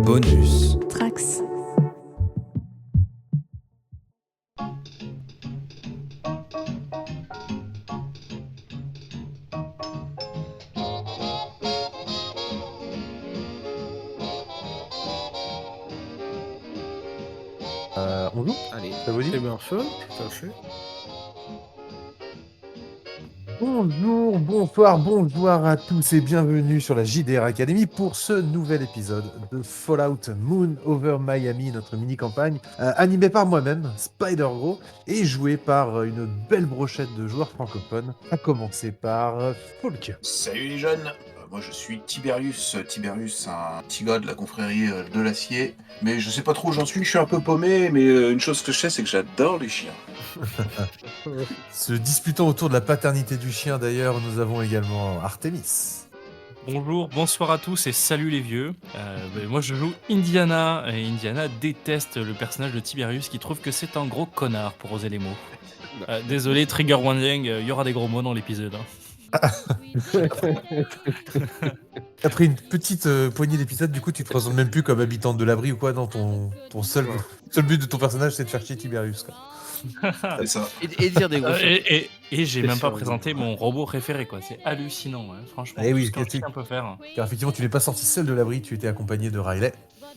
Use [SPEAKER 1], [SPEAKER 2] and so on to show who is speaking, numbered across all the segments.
[SPEAKER 1] Bonus.
[SPEAKER 2] Trax.
[SPEAKER 3] On joue ?
[SPEAKER 1] Allez.
[SPEAKER 3] Ça vous dit ?
[SPEAKER 4] Eh bien, feu, tout à fait.
[SPEAKER 3] Bonjour, bonsoir, bonjour à tous et bienvenue sur la JDR Academy pour ce nouvel épisode de Fallout Moon Over Miami, notre mini-campagne animée par moi-même, Spider-Gros, et jouée par une belle brochette de joueurs francophones, à commencer par Folk.
[SPEAKER 5] Salut les jeunes, moi je suis Tiberius, un petit gars de la confrérie de l'acier, mais je sais pas trop où j'en suis, je suis un peu paumé, mais une chose que je sais c'est que j'adore les chiens.
[SPEAKER 3] Se disputant autour de la paternité du chien d'ailleurs, nous avons également Artemis.
[SPEAKER 4] Bonjour, bonsoir à tous et salut les vieux. Moi je joue Indiana et Indiana déteste le personnage de Tiberius qui trouve que c'est un gros connard pour oser les mots. Désolé, trigger warning, il y aura des gros mots dans l'épisode.
[SPEAKER 3] Après une petite poignée d'épisodes, du coup tu te présentes même plus comme habitante de l'abri ou quoi, dans ton seul but de ton personnage c'est de faire chier Tiberius quoi.
[SPEAKER 5] C'est ça.
[SPEAKER 1] Et dire des gros choses.
[SPEAKER 4] Et j'ai même pas sûr, présenté mon robot préféré quoi, c'est hallucinant, hein. Franchement,
[SPEAKER 3] Eh oui,
[SPEAKER 4] tout ce qu'un
[SPEAKER 3] Cathy.
[SPEAKER 4] chien peut faire.
[SPEAKER 3] Car effectivement tu n'es pas sorti seul de l'abri, tu étais accompagné de Riley.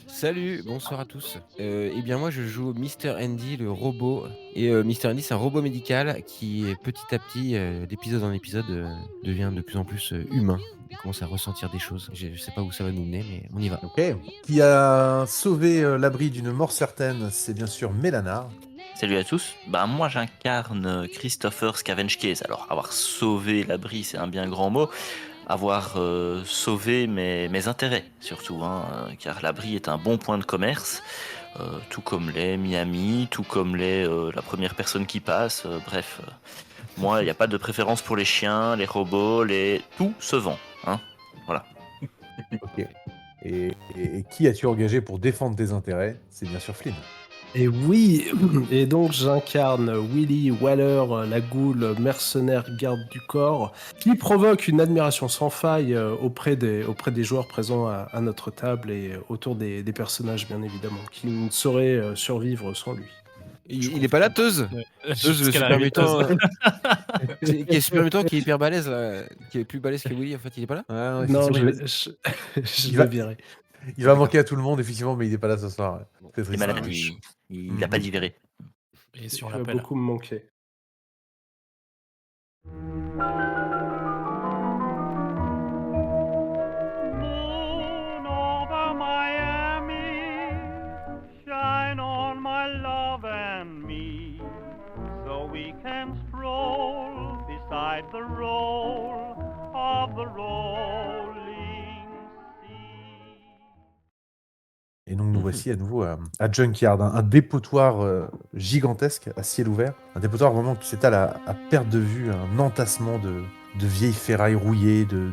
[SPEAKER 1] Salut, bonsoir à tous. Eh bien moi je joue Mr. Andy, le robot. Et Mr. Andy c'est un robot médical qui petit à petit, d'épisode en épisode, devient de plus en plus humain. Il commence à ressentir des choses. Je sais pas où ça va nous mener, mais on y va.
[SPEAKER 3] Ok. Qui a sauvé l'abri d'une mort certaine, c'est bien sûr Mélanar.
[SPEAKER 6] Salut à tous, moi j'incarne Christopher Scavenge Case. Alors avoir sauvé l'abri c'est un bien grand mot, avoir sauvé mes intérêts surtout, car l'abri est un bon point de commerce, tout comme l'est Miami, tout comme l'est la première personne qui passe, bref. Moi il n'y a pas de préférence pour les chiens, les robots, tout se vend. Voilà.
[SPEAKER 3] Ok. Et qui as-tu engagé pour défendre tes intérêts ? C'est bien sûr Flynn.
[SPEAKER 7] Et oui, et donc j'incarne Willy Waller, la goule mercenaire garde du corps, qui provoque une admiration sans faille auprès des joueurs présents à notre table et autour des personnages bien évidemment, qui ne sauraient survivre sans lui.
[SPEAKER 1] Il est pas là, Teuse Teuse, le super mutant. Qui est super mutant, qui est hyper balèze, là, qui est plus balèze que Willy, en fait, il est pas là.
[SPEAKER 3] Ah,
[SPEAKER 7] Non,
[SPEAKER 3] effectivement,
[SPEAKER 7] je
[SPEAKER 3] Il
[SPEAKER 7] l'ai
[SPEAKER 3] va-
[SPEAKER 7] viré.
[SPEAKER 3] il va manquer à tout le monde effectivement, mais il n'est pas là ce soir. Ouais. C'est
[SPEAKER 6] Les
[SPEAKER 3] triste.
[SPEAKER 6] maladies, il n'a pas digéré.
[SPEAKER 4] Et si
[SPEAKER 7] Il
[SPEAKER 4] on
[SPEAKER 7] va
[SPEAKER 4] l'appelle.
[SPEAKER 7] beaucoup me manquer.
[SPEAKER 8] Moon over Miami, shine on my love and me, so we can stroll beside the roll of the rolling sea.
[SPEAKER 3] Et donc nous voici à nouveau à Junkyard, un dépotoir gigantesque à ciel ouvert, un dépotoir vraiment qui s'étale à perte de vue, un entassement de vieilles ferrailles rouillées, de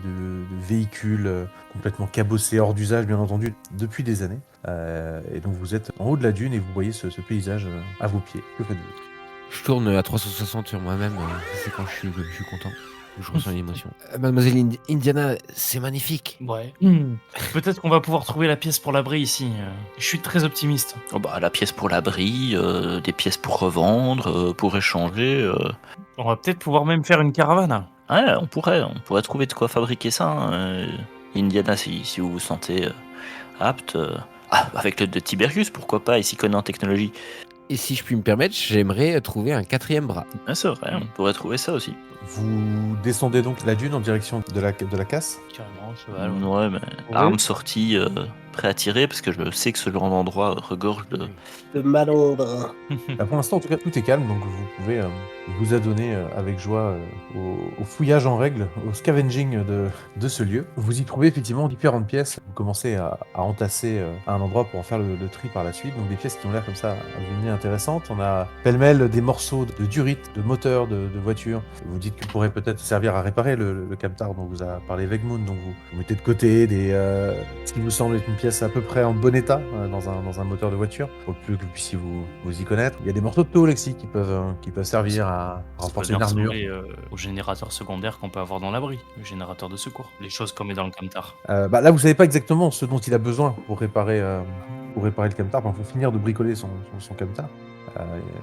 [SPEAKER 3] véhicules complètement cabossés, hors d'usage bien entendu, depuis des années. Et donc vous êtes en haut de la dune et vous voyez ce paysage à vos pieds. Que faites-vous ?
[SPEAKER 1] Je tourne à 360 sur moi-même, c'est quand je suis content. Je ressens une émotion. Mademoiselle Indiana, c'est magnifique.
[SPEAKER 4] Ouais. Peut-être qu'on va pouvoir trouver la pièce pour l'abri ici. Je suis très optimiste.
[SPEAKER 6] La pièce pour l'abri, des pièces pour revendre, pour échanger.
[SPEAKER 4] On va peut-être pouvoir même faire une caravane.
[SPEAKER 6] Ouais, on pourrait trouver de quoi fabriquer ça. Indiana, si vous vous sentez apte. Avec le de Tiberius, pourquoi pas, il s'y connaît en technologie.
[SPEAKER 1] Et si je puis me permettre, j'aimerais trouver un 4e bras.
[SPEAKER 6] Ah, c'est vrai, on pourrait trouver ça aussi.
[SPEAKER 3] Vous descendez donc la dune en direction de la casse.
[SPEAKER 4] Carrément, cheval.
[SPEAKER 6] Ouais, mais arme sortie, prêt à tirer, parce que je sais que ce genre d'endroit regorge de...
[SPEAKER 7] De malandre.
[SPEAKER 3] Pour l'instant, en tout cas, tout est calme, donc vous pouvez vous adonner avec joie au fouillage en règle, au scavenging de ce lieu. Vous y trouvez effectivement différentes pièces. Vous commencez à entasser à un endroit pour en faire le tri par la suite. Donc des pièces qui ont l'air comme ça à vue de nez intéressantes. On a pêle-mêle des morceaux de durite, de moteurs, de voitures. Vous dites que pourrait peut-être servir à réparer le Camtar dont vous a parlé Vegmoon. Donc vous mettez de côté ce qui vous semble être une pièce à peu près en bon état dans un moteur de voiture, pour que vous puissiez vous y connaître. Il y a des morceaux de tôle aussi qui peuvent servir à
[SPEAKER 4] Ça peut
[SPEAKER 3] renforcer
[SPEAKER 4] bien
[SPEAKER 3] une armure.
[SPEAKER 4] ressembler au générateur secondaire qu'on peut avoir dans l'abri, le générateur de secours, les choses qu'on met dans le camtar.
[SPEAKER 3] Là, vous savez pas exactement ce dont il a besoin pour réparer le camtar, pour finir de bricoler son camtar.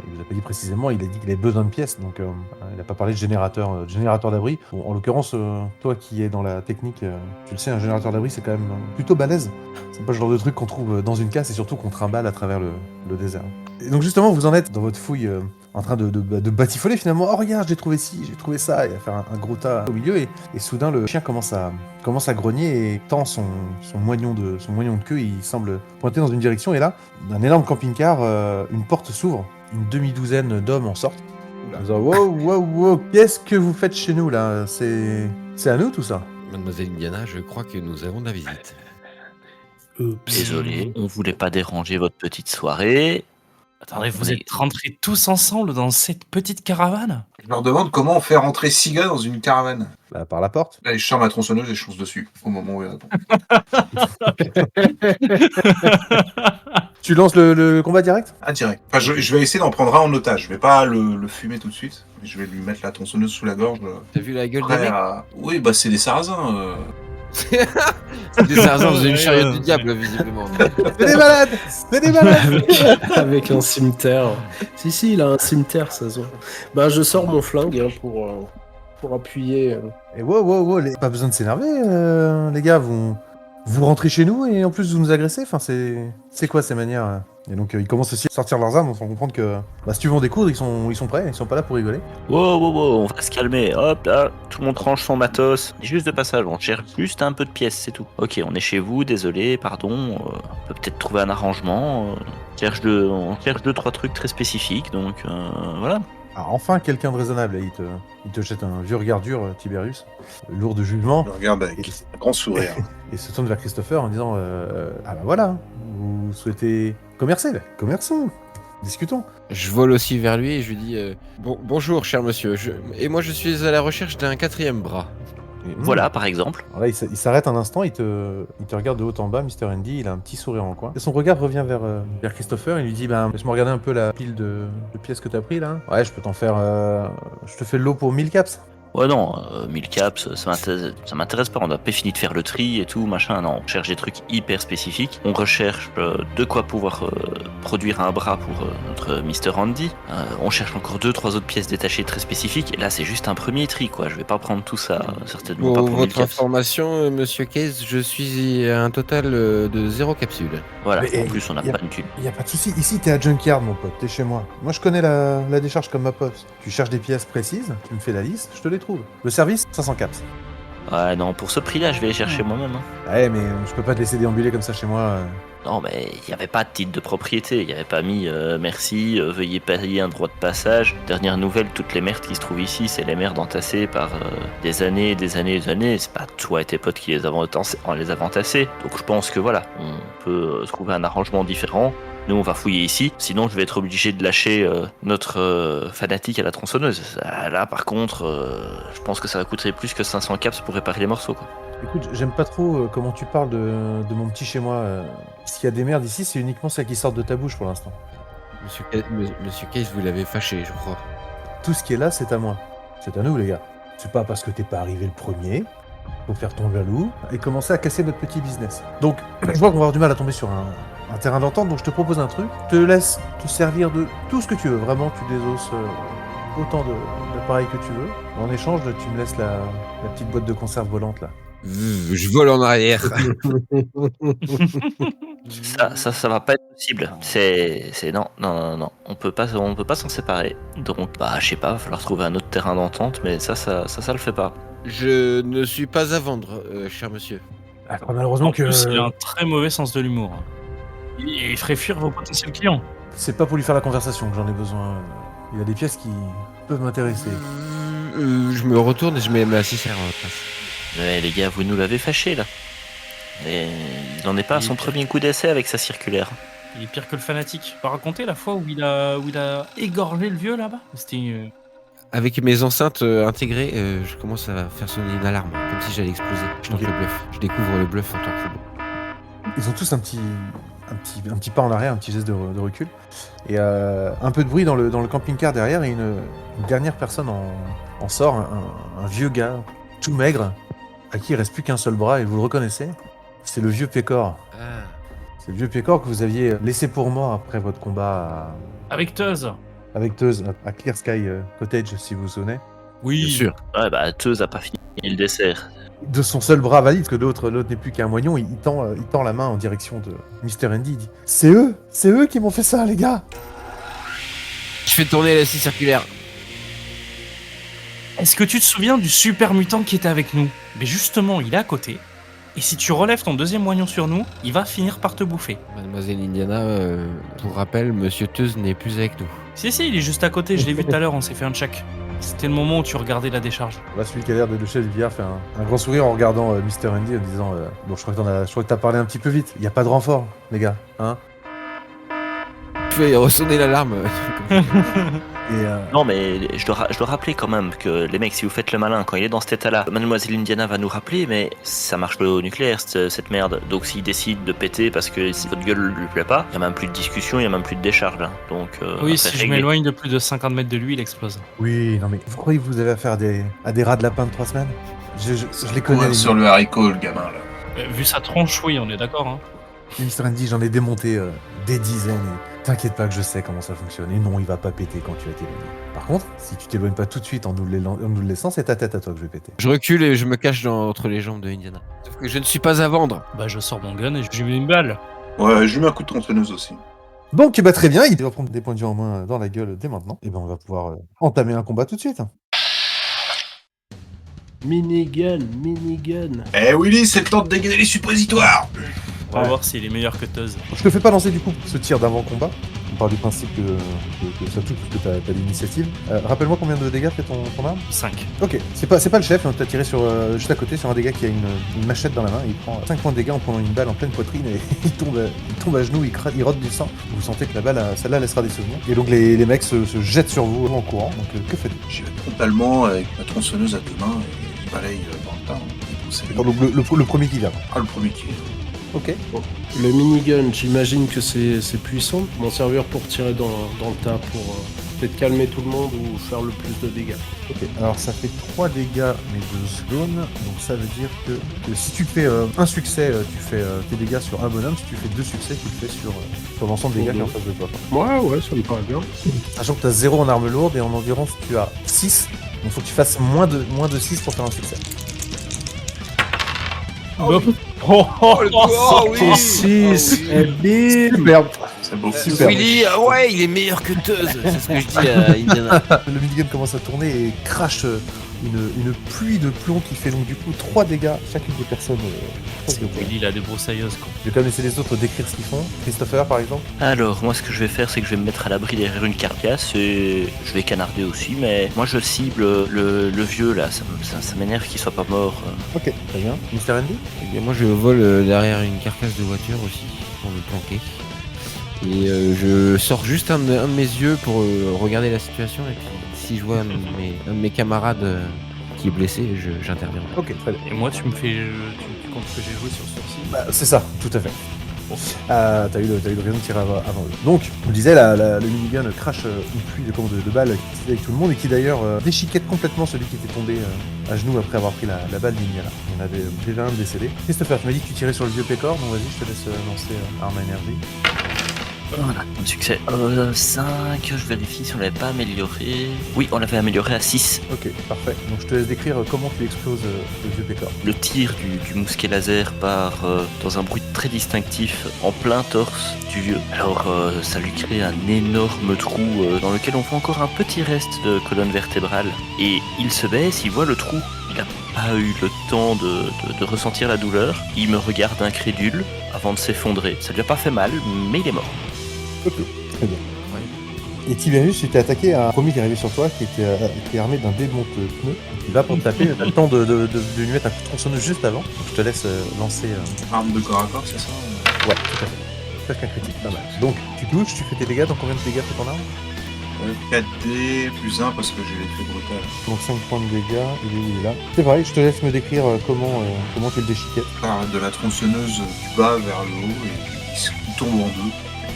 [SPEAKER 3] Il vous a pas dit précisément, il a dit qu'il avait besoin de pièces, donc il n'a pas parlé de générateur d'abri. Bon, en l'occurrence, toi qui es dans la technique, tu le sais, un générateur d'abri c'est quand même plutôt balèze. C'est pas le genre de truc qu'on trouve dans une casse et surtout qu'on trimballe à travers le désert. Et donc justement, vous en êtes dans votre fouille en train de batifoler finalement. Oh regarde, j'ai trouvé ci, j'ai trouvé ça, et à faire un gros tas au milieu, et soudain le chien commence à grogner et tend son moignon de queue, il semble pointer dans une direction, et là, d'un énorme camping-car, une porte s'ouvre, une demi-douzaine d'hommes en sortent. En disant, wow, qu'est-ce que vous faites chez nous là? C'est à nous tout ça?
[SPEAKER 1] Mademoiselle Indiana, je crois que nous avons de la visite.
[SPEAKER 6] Désolé, on voulait pas déranger votre petite soirée.
[SPEAKER 4] Attendez, vous
[SPEAKER 6] Mais-
[SPEAKER 4] êtes rentrés tous ensemble dans cette petite caravane?
[SPEAKER 5] Je leur demande comment on fait rentrer 6 gars dans une caravane.
[SPEAKER 3] Bah, par la porte.
[SPEAKER 5] Là, je sors ma tronçonneuse et je fonce dessus au moment où il répond.
[SPEAKER 3] Tu lances le combat direct?
[SPEAKER 5] Ah, direct. Enfin, je vais essayer d'en prendre un en otage. Je vais pas le fumer tout de suite. Mais je vais lui mettre la tronçonneuse sous la gorge.
[SPEAKER 1] T'as vu la gueule des
[SPEAKER 5] Prêt
[SPEAKER 1] mecs?
[SPEAKER 5] à... Oui, bah c'est des sarrasins.
[SPEAKER 1] C'est des sarrasins dans une chariote du diable, visiblement.
[SPEAKER 3] C'est des malades.
[SPEAKER 7] Avec un cimetière. Si, il a un cimetière, ça se voit. Bah, je sors mon flingue hein, pour appuyer.
[SPEAKER 3] Et wow, pas besoin de s'énerver, les gars, vous rentrez chez nous et en plus vous nous agressez, enfin c'est quoi ces manières? Et donc ils commencent aussi à sortir leurs armes, on s'en comprendre que si tu veux en découdre, ils sont prêts, ils sont pas là pour rigoler.
[SPEAKER 6] Wow, on va se calmer. Hop, là, tout le monde range son matos. Juste de passage, on cherche juste un peu de pièces, c'est tout. Ok, on est chez vous, désolé, pardon. On peut peut-être trouver un arrangement. On cherche deux, trois trucs très spécifiques, donc voilà.
[SPEAKER 3] Alors enfin quelqu'un de raisonnable, et il te jette un vieux regard dur, Tiberius, lourd de jugement,
[SPEAKER 5] Je regarde avec un grand sourire.
[SPEAKER 3] et se tourne vers Christopher en disant ah bah voilà, vous souhaitez commercer là, commerçons, discutons.
[SPEAKER 1] Je vole aussi vers lui et je lui dis bonjour, cher monsieur. Et moi, je suis à la recherche d'un 4e bras.
[SPEAKER 3] Et,
[SPEAKER 6] Voilà, par exemple.
[SPEAKER 3] Alors là, il s'arrête un instant, il te regarde de haut en bas, Mr. Andy, il a un petit sourire en coin. Et son regard revient vers Christopher, il lui dit laisse-moi regarder un peu la pile de pièces que t'as pris là. Ouais, je peux t'en faire. Je te fais le lot pour 1000 caps.
[SPEAKER 6] Ouais, non, 1000 caps, ça m'intéresse pas. On a pas fini de faire le tri et tout, machin. Non, on cherche des trucs hyper spécifiques. On recherche de quoi pouvoir produire un bras pour notre Mr. Andy. On cherche encore 2-3 autres pièces détachées très spécifiques. Et là, c'est juste un premier tri, quoi. Je vais pas prendre tout ça, certainement pas
[SPEAKER 1] Pour
[SPEAKER 6] pour 1000
[SPEAKER 1] votre
[SPEAKER 6] caps.
[SPEAKER 1] information, monsieur Case, je suis à un total de 0 capsule.
[SPEAKER 6] Voilà,
[SPEAKER 3] Mais,
[SPEAKER 6] en plus, on n'a
[SPEAKER 3] y a-
[SPEAKER 6] pas une thune.
[SPEAKER 3] Y a pas de souci, ici t'es à Junkyard mon pote, t'es chez moi. Moi je connais la décharge comme ma pote. Tu cherches des pièces précises, tu me fais la liste, je te les trouve. Le service, 500 caps.
[SPEAKER 6] Ouais, non, pour ce prix-là, je vais les chercher moi-même. Hein.
[SPEAKER 3] Ouais, mais je peux pas te laisser déambuler comme ça chez moi.
[SPEAKER 6] Non, mais il n'y avait pas de titre de propriété, il n'y avait pas mis merci, veuillez payer un droit de passage. Dernière nouvelle, toutes les merdes qui se trouvent ici, c'est les merdes entassées par des années. C'est pas toi et tes potes qui les avons entassées. Donc je pense que voilà, on peut trouver un arrangement différent. Nous, on va fouiller ici, sinon je vais être obligé de lâcher notre fanatique à la tronçonneuse. Là, par contre, je pense que ça va coûter plus que 500 caps pour réparer les morceaux, quoi.
[SPEAKER 3] Écoute, j'aime pas trop comment tu parles de mon petit chez moi. S'il y a des merdes ici, c'est uniquement celles qui sortent de ta bouche pour l'instant.
[SPEAKER 1] Monsieur Case, vous l'avez fâché, je crois.
[SPEAKER 3] Tout ce qui est là, c'est à moi. C'est à nous, les gars. C'est pas parce que t'es pas arrivé le premier. Faut faire ton jaloux et commencer à casser notre petit business. Donc, je vois qu'on va avoir du mal à tomber sur un terrain d'entente, donc je te propose un truc. Je te laisse te servir de tout ce que tu veux. Vraiment, tu désosses autant d'appareils que tu veux. En échange, tu me laisses la petite boîte de conserve volante là.
[SPEAKER 1] Je vole en arrière.
[SPEAKER 6] Ça va pas être possible. C'est non. On peut pas s'en séparer. Donc je sais pas, va falloir trouver un autre terrain d'entente, mais ça le fait pas.
[SPEAKER 1] Je ne suis pas à vendre, cher monsieur.
[SPEAKER 3] Malheureusement
[SPEAKER 4] En plus, il a un très mauvais sens de l'humour. Il ferait fuir vos potentiels clients.
[SPEAKER 3] c'est pas pour lui faire la conversation que j'en ai besoin. Il y a des pièces qui peuvent m'intéresser.
[SPEAKER 1] Je me retourne et je mets ma cisaille en place.
[SPEAKER 6] Mais les gars, vous nous l'avez fâché là. Et il en est pas à son premier coup d'essai avec sa circulaire.
[SPEAKER 4] Il est pire que le fanatique. Tu peux raconter la fois où il a égorgé le vieux là-bas? C'était
[SPEAKER 1] Avec mes enceintes intégrées, je commence à faire sonner une alarme, comme si j'allais exploser. Je tente le bluff. Je découvre le bluff en tant que robot.
[SPEAKER 3] Ils ont tous un petit pas en arrière, un petit geste de recul. Et un peu de bruit dans le camping-car derrière, et une dernière personne en sort, un vieux gars, tout maigre, à qui il reste plus qu'un seul bras, et vous le reconnaissez, c'est le vieux Pécor.
[SPEAKER 1] Ah.
[SPEAKER 3] C'est le vieux Pécor que vous aviez laissé pour mort après votre combat
[SPEAKER 4] Avec Teuse.
[SPEAKER 3] avec Teuse à Clear Sky Cottage, si vous vous souvenez.
[SPEAKER 4] Oui.
[SPEAKER 1] Bien sûr.
[SPEAKER 6] Ouais, bah, Teuse a pas fini le dessert.
[SPEAKER 3] De son seul bras valide, parce que l'autre n'est plus qu'un moignon, il tend la main en direction de Mr. Andy, il dit « C'est eux qui m'ont fait ça, les gars !»
[SPEAKER 1] Je fais tourner la scie circulaire.
[SPEAKER 4] Est-ce que tu te souviens du super mutant qui était avec nous? Mais justement, il est à côté. Et si tu relèves ton deuxième moignon sur nous, il va finir par te bouffer.
[SPEAKER 1] Mademoiselle Indiana, pour rappel, Monsieur Teuse n'est plus avec nous.
[SPEAKER 4] Si, il est juste à côté, je l'ai vu tout à l'heure, on s'est fait un check. C'était le moment où tu regardais la décharge.
[SPEAKER 3] Là, celui qui a l'air d'être le chef du billard fait un grand sourire en regardant Mr. Andy en disant Bon, je crois que t'as parlé un petit peu vite. Il n'y a pas de renfort, les gars. Hein ?»
[SPEAKER 1] Je vais ressonner l'alarme.
[SPEAKER 3] Et
[SPEAKER 6] Non, mais je dois rappeler quand même que les mecs, si vous faites le malin, quand il est dans cet état-là, Mademoiselle Indiana va nous rappeler, mais ça marche pas au nucléaire, cette merde. Donc s'il décide de péter parce que si votre gueule lui plaît pas, il y a même plus de discussion, il y a même plus de décharge. Là. Donc,
[SPEAKER 4] Oui, si je m'éloigne de plus de 50 mètres de lui, il explose.
[SPEAKER 3] oui, non mais vous croyez que vous avez affaire à des rats de lapin de 3 semaines je les connais.
[SPEAKER 5] Ouais,
[SPEAKER 3] Les
[SPEAKER 5] sur le haricot, le gamin, là.
[SPEAKER 4] Vu sa tronche, oui, on est d'accord. Hein.
[SPEAKER 3] Mr. Andy, j'en ai démonté des dizaines. Et t'inquiète pas que je sais comment ça fonctionne. Et non, il va pas péter quand tu vas t'éloigner. Par contre, si tu t'éloignes pas tout de suite en nous le laissant, c'est ta tête à toi que je vais péter.
[SPEAKER 1] Je recule et je me cache entre les jambes de Indiana. Sauf que je ne suis pas à vendre.
[SPEAKER 4] Bah, je sors mon gun et je lui mets une balle.
[SPEAKER 5] Ouais, je lui mets un coup de tronçonneuse aussi.
[SPEAKER 3] Donc, bah, très bien, il va prendre des points de vie en main dans la gueule dès maintenant. Et ben, on va pouvoir entamer un combat tout de suite.
[SPEAKER 7] Minigun.
[SPEAKER 5] Eh Willy, c'est le temps de dégainer les suppositoires.
[SPEAKER 4] On va
[SPEAKER 3] Ouais.
[SPEAKER 4] voir s'il est meilleur que Teuse.
[SPEAKER 3] Je te fais pas lancer du coup ce tir d'avant-combat. On part du principe que ça touche parce que t'as l'initiative. Rappelle-moi combien de dégâts fait ton arme.
[SPEAKER 4] 5.
[SPEAKER 3] Ok, c'est pas le chef, hein, t'as tiré sur, juste à côté sur un dégât qui a une machette dans la main. Il prend 5 points de dégâts en prenant une balle en pleine poitrine et il tombe à genoux, il rote du sang. Vous sentez que la balle, celle-là laissera des souvenirs. Et donc les mecs se jettent sur vous en courant. Donc que faites-vous?
[SPEAKER 5] J'y vais frontalement avec ma tronçonneuse à 2 mains et je balaye dans le tas. Et pousser
[SPEAKER 3] Donc le premier qui vient.
[SPEAKER 5] Ah, le premier qui est.
[SPEAKER 3] Ok.
[SPEAKER 7] Le minigun, j'imagine que c'est puissant. M'en servir pour tirer dans le tas pour peut-être calmer tout le monde ou faire le plus de dégâts.
[SPEAKER 3] Ok, alors ça fait 3 dégâts mais 2 zones, donc ça veut dire que si tu fais un succès, tu fais tes dégâts sur un bonhomme, si tu fais 2 succès, tu le fais sur l'ensemble des dégâts qui est en face de toi.
[SPEAKER 7] Ouais, ça me paraît bien.
[SPEAKER 3] Sachant que tu as 0 en arme lourde et en endurance tu as 6, donc il faut que tu fasses moins de 6 pour faire un succès.
[SPEAKER 7] Sorti 6 et bim.
[SPEAKER 3] Superbe.
[SPEAKER 5] C'est beau.
[SPEAKER 3] Super.
[SPEAKER 1] Willy, ouais, il est meilleur que Teuse. C'est ce que je dis à Indiana.
[SPEAKER 3] Le minigun commence à tourner et crache une pluie de plomb qui fait donc du coup 3 dégâts chacune des personnes. Proches de toi.
[SPEAKER 4] Willy, il a des broussailleuses, quoi.
[SPEAKER 3] Je vais quand même laisser les autres décrire ce qu'ils font. Christopher par exemple.
[SPEAKER 6] Alors, moi, ce que je vais faire, c'est que je vais me mettre à l'abri derrière une carcasse et je vais canarder aussi. Mais moi, je cible le vieux là. Ça m'énerve qu'il soit pas mort.
[SPEAKER 3] Ok, très bien. Mr. Andy.
[SPEAKER 1] Eh bien, moi, je vole derrière une carcasse de voiture aussi pour me planquer. Et je sors juste un de mes yeux pour regarder la situation. Et puis, si je vois un de mes camarades qui est blessé, j'interviens.
[SPEAKER 3] Ok, très bien.
[SPEAKER 4] Et moi, tu comptes que j'ai joué sur sourcil.
[SPEAKER 3] Bah, c'est ça, tout à fait. T'as eu l'occasion de tirer avant eux. Donc, je vous disais, le minigun crache une pluie de balles qui tire avec tout le monde et qui d'ailleurs déchiquette complètement celui qui était tombé à genoux après avoir pris la balle d'Indiana. Il y en avait déjà un de décédé. Christopher, tu m'as dit que tu tirais sur le vieux Pécor, donc vas-y, je te laisse lancer arme à énergie.
[SPEAKER 6] Voilà, un succès. 5, je vérifie si on l'avait pas amélioré. Oui, on l'avait amélioré à 6.
[SPEAKER 3] Ok, parfait. Donc je te laisse décrire comment tu exploses le vieux Pécor.
[SPEAKER 6] Le tir du mousquet laser part dans un bruit très distinctif en plein torse du vieux. Alors ça lui crée un énorme trou dans lequel on voit encore un petit reste de colonne vertébrale. Et il se baisse, il voit le trou. Il n'a pas eu le temps de ressentir la douleur. Il me regarde incrédule avant de s'effondrer. Ça lui a pas fait mal, mais il est mort.
[SPEAKER 3] Ok, très bien. Et Tiberius, tu t'es attaqué à un premier qui est arrivé sur toi, qui était armé d'un démonte-pneu. Il va pour te taper, t'as le temps de lui mettre un coup de tronçonneuse juste avant. Donc je te laisse lancer.
[SPEAKER 5] Arme de corps à corps, c'est ça?
[SPEAKER 3] Ouais, tout à fait. Presque un critique, pas mal. Donc tu touches, tu fais tes dégâts, donc combien de dégâts fait ton arme?
[SPEAKER 5] 4D plus 1 parce que j'ai l'effet brutal.
[SPEAKER 3] Donc 5 points de dégâts, il est là. C'est vrai, je te laisse me décrire comment tu le déchiquettes.
[SPEAKER 5] Par de la tronçonneuse du bas vers le haut et il tombe en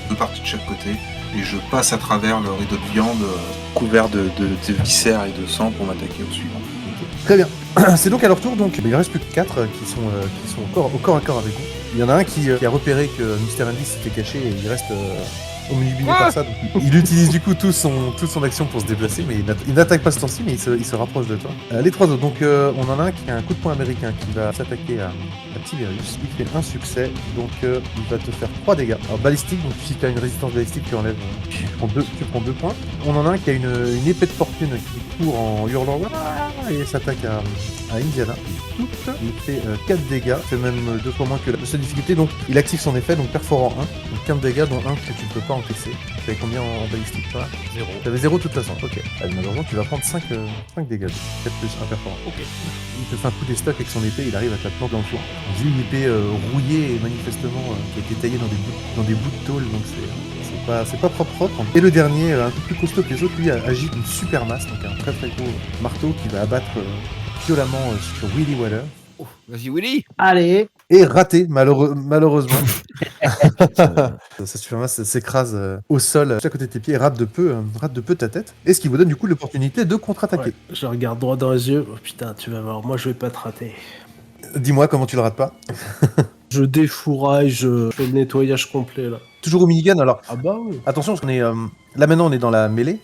[SPEAKER 5] deux parties de chaque côté. Et je passe à travers le rideau de viande couvert de viscères et de sang pour m'attaquer au suivant.
[SPEAKER 3] Très bien. C'est donc à leur tour, donc il ne reste plus que 4 qui sont au corps à corps avec vous. Il y en a un qui a repéré que Mr. Andy s'était caché et il reste omnibulé par ça. Donc il utilise du coup toute son action pour se déplacer, mais il n'attaque pas ce temps-ci, mais il se rapproche de toi. Les 3 autres, donc on en a un qui a un coup de poing américain qui va s'attaquer à Tiberius. Il fait un succès, donc il va te faire 3 dégâts. Alors balistique, donc si tu as une résistance balistique, tu enlèves, tu prends 2 points. On en a un qui a une épée de fortune qui court en hurlant et s'attaque à Indiana. Il fait 4 dégâts, c'est même 2 fois moins que la seule difficulté, donc il active son effet, donc perforant 1, donc 15 dégâts dont 1 que tu ne peux pas encaisser. Tu avais combien en balistique toi?
[SPEAKER 4] 0.
[SPEAKER 3] T'avais 0 de toute façon, ok. Malheureusement tu vas prendre 5 dégâts, 4 plus 1 perforant.
[SPEAKER 4] Ok.
[SPEAKER 3] Il te fait un coup d'estoc avec son épée, il arrive à te la planter dans le flanc. J'ai une épée rouillée et manifestement qui a été taillée dans des bouts de tôle, donc c'est pas propre. Et le dernier, un peu plus costaud que les autres, lui agite une super masse, donc un très très gros marteau qui va abattre violemment sur Willy Waller.
[SPEAKER 1] Oh, vas-y, Willy.
[SPEAKER 7] Allez.
[SPEAKER 3] Et raté, malheureusement. Sa super masse s'écrase au sol, juste à côté de tes pieds, et rate de peu ta tête. Et ce qui vous donne du coup l'opportunité de contre-attaquer.
[SPEAKER 7] Ouais, je regarde droit dans les yeux. Oh, putain, tu vas voir, moi je vais pas te rater.
[SPEAKER 3] Dis-moi comment tu le rates pas.
[SPEAKER 7] Je défouraille, je fais le nettoyage complet là.
[SPEAKER 3] Toujours au minigun, alors
[SPEAKER 7] Ah bah oui.
[SPEAKER 3] attention, parce qu'on est là maintenant on est dans la mêlée.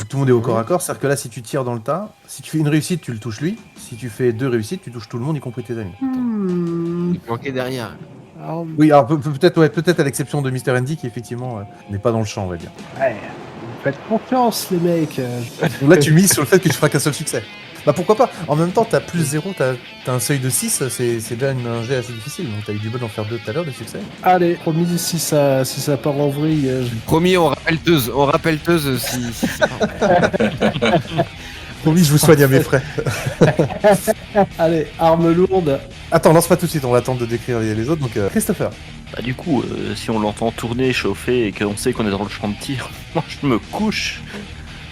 [SPEAKER 3] Tout le monde est au corps à corps, c'est-à-dire que là si tu tires dans le tas, si tu fais une réussite tu le touches lui, si tu fais 2 réussites tu touches tout le monde y compris tes amis.
[SPEAKER 1] Il est planqué derrière.
[SPEAKER 3] Oui, alors peut-être à l'exception de Mr. Andy qui effectivement n'est pas dans le champ on va dire.
[SPEAKER 7] Ouais, faites confiance les mecs.
[SPEAKER 3] Donc là tu mises sur le fait que tu feras qu'un seul succès. Bah pourquoi pas, en même temps t'as plus 0, t'as un seuil de 6, c'est déjà un jet assez difficile, donc t'as eu du bon d'en faire 2 tout à l'heure de succès.
[SPEAKER 7] Allez, promis, si ça part en vrille.
[SPEAKER 1] Promis, on rappelle Teuse si c'est pas vrai.
[SPEAKER 3] Promis, je vous soigne à mes frais.
[SPEAKER 7] Allez, arme lourde.
[SPEAKER 3] Attends, lance pas tout de suite, on va attendre de décrire les autres, donc Christopher.
[SPEAKER 6] Bah du coup, si on l'entend tourner, chauffer et qu'on sait qu'on est dans le champ de tir, moi je me couche.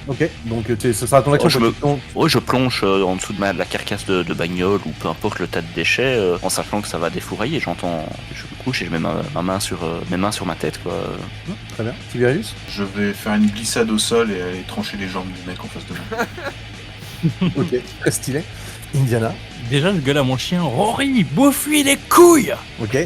[SPEAKER 3] Ok, donc ce sera ton action.
[SPEAKER 6] Je plonge en dessous de la carcasse de bagnole ou peu importe le tas de déchets en sachant que ça va défourailler. Je me couche et je mets mes mains sur ma tête quoi.
[SPEAKER 3] Très bien. Tiberius.
[SPEAKER 5] Je vais faire une glissade au sol et aller trancher les jambes du mec en face de moi.
[SPEAKER 3] Ok, très stylé. Indiana.
[SPEAKER 4] Déjà, je gueule à mon chien, Rory, bouffe-lui les couilles.
[SPEAKER 3] Ok.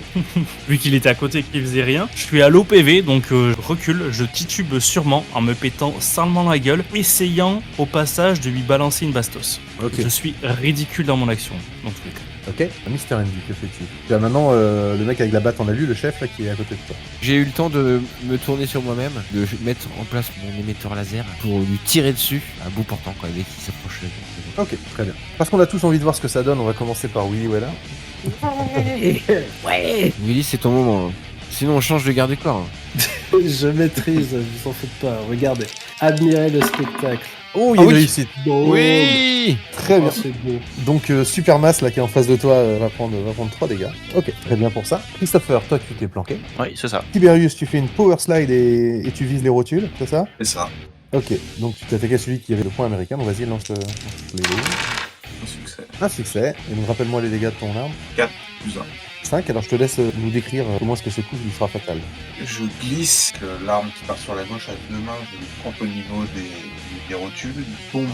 [SPEAKER 4] Vu qu'il était à côté et qu'il faisait rien, je suis à l'OPV, donc je recule, je titube sûrement en me pétant salement la gueule, essayant au passage de lui balancer une bastos.
[SPEAKER 3] Ok.
[SPEAKER 4] Je suis ridicule dans mon action, dans ce truc.
[SPEAKER 3] Ok. Mr. Andy, que fais-tu? Tu as maintenant le mec avec la batte en alu, le chef là qui est à côté de toi.
[SPEAKER 1] J'ai eu le temps de me tourner sur moi-même, de mettre en place mon émetteur laser pour lui tirer dessus à bout portant quoi, dès qu'il s'approche.
[SPEAKER 3] Ok, très bien. Parce qu'on a tous envie de voir ce que ça donne, on va commencer par Willy Weller.
[SPEAKER 7] Ouais.
[SPEAKER 1] Willy, c'est ton moment. Hein. Sinon, on change de garde du corps. Hein.
[SPEAKER 7] Je maîtrise, vous en faites pas. Regardez, admirez le spectacle.
[SPEAKER 3] Oh, il y a une réussite.
[SPEAKER 7] Bon.
[SPEAKER 1] Oui.
[SPEAKER 3] Très bien.
[SPEAKER 7] Oh, c'est beau.
[SPEAKER 3] Donc Supermass là qui est en face de toi va prendre 3 dégâts. Ok, très bien pour ça. Christopher, toi tu t'es planqué.
[SPEAKER 6] Oui, c'est ça.
[SPEAKER 3] Tiberius, tu fais une power slide et tu vises les rotules, c'est ça?
[SPEAKER 5] C'est ça.
[SPEAKER 3] Ok, donc tu t'attaques à celui qui avait le point américain, donc vas-y lance les dés.
[SPEAKER 5] Un succès.
[SPEAKER 3] Un succès, et donc rappelle-moi les dégâts de ton arme.
[SPEAKER 5] 4 plus 1.
[SPEAKER 3] 5, alors je te laisse nous décrire comment est-ce que ce coup lui sera fatal.
[SPEAKER 5] Je glisse l'arme qui part sur la gauche avec 2 mains, je lui trempe au niveau des rotules, il tombe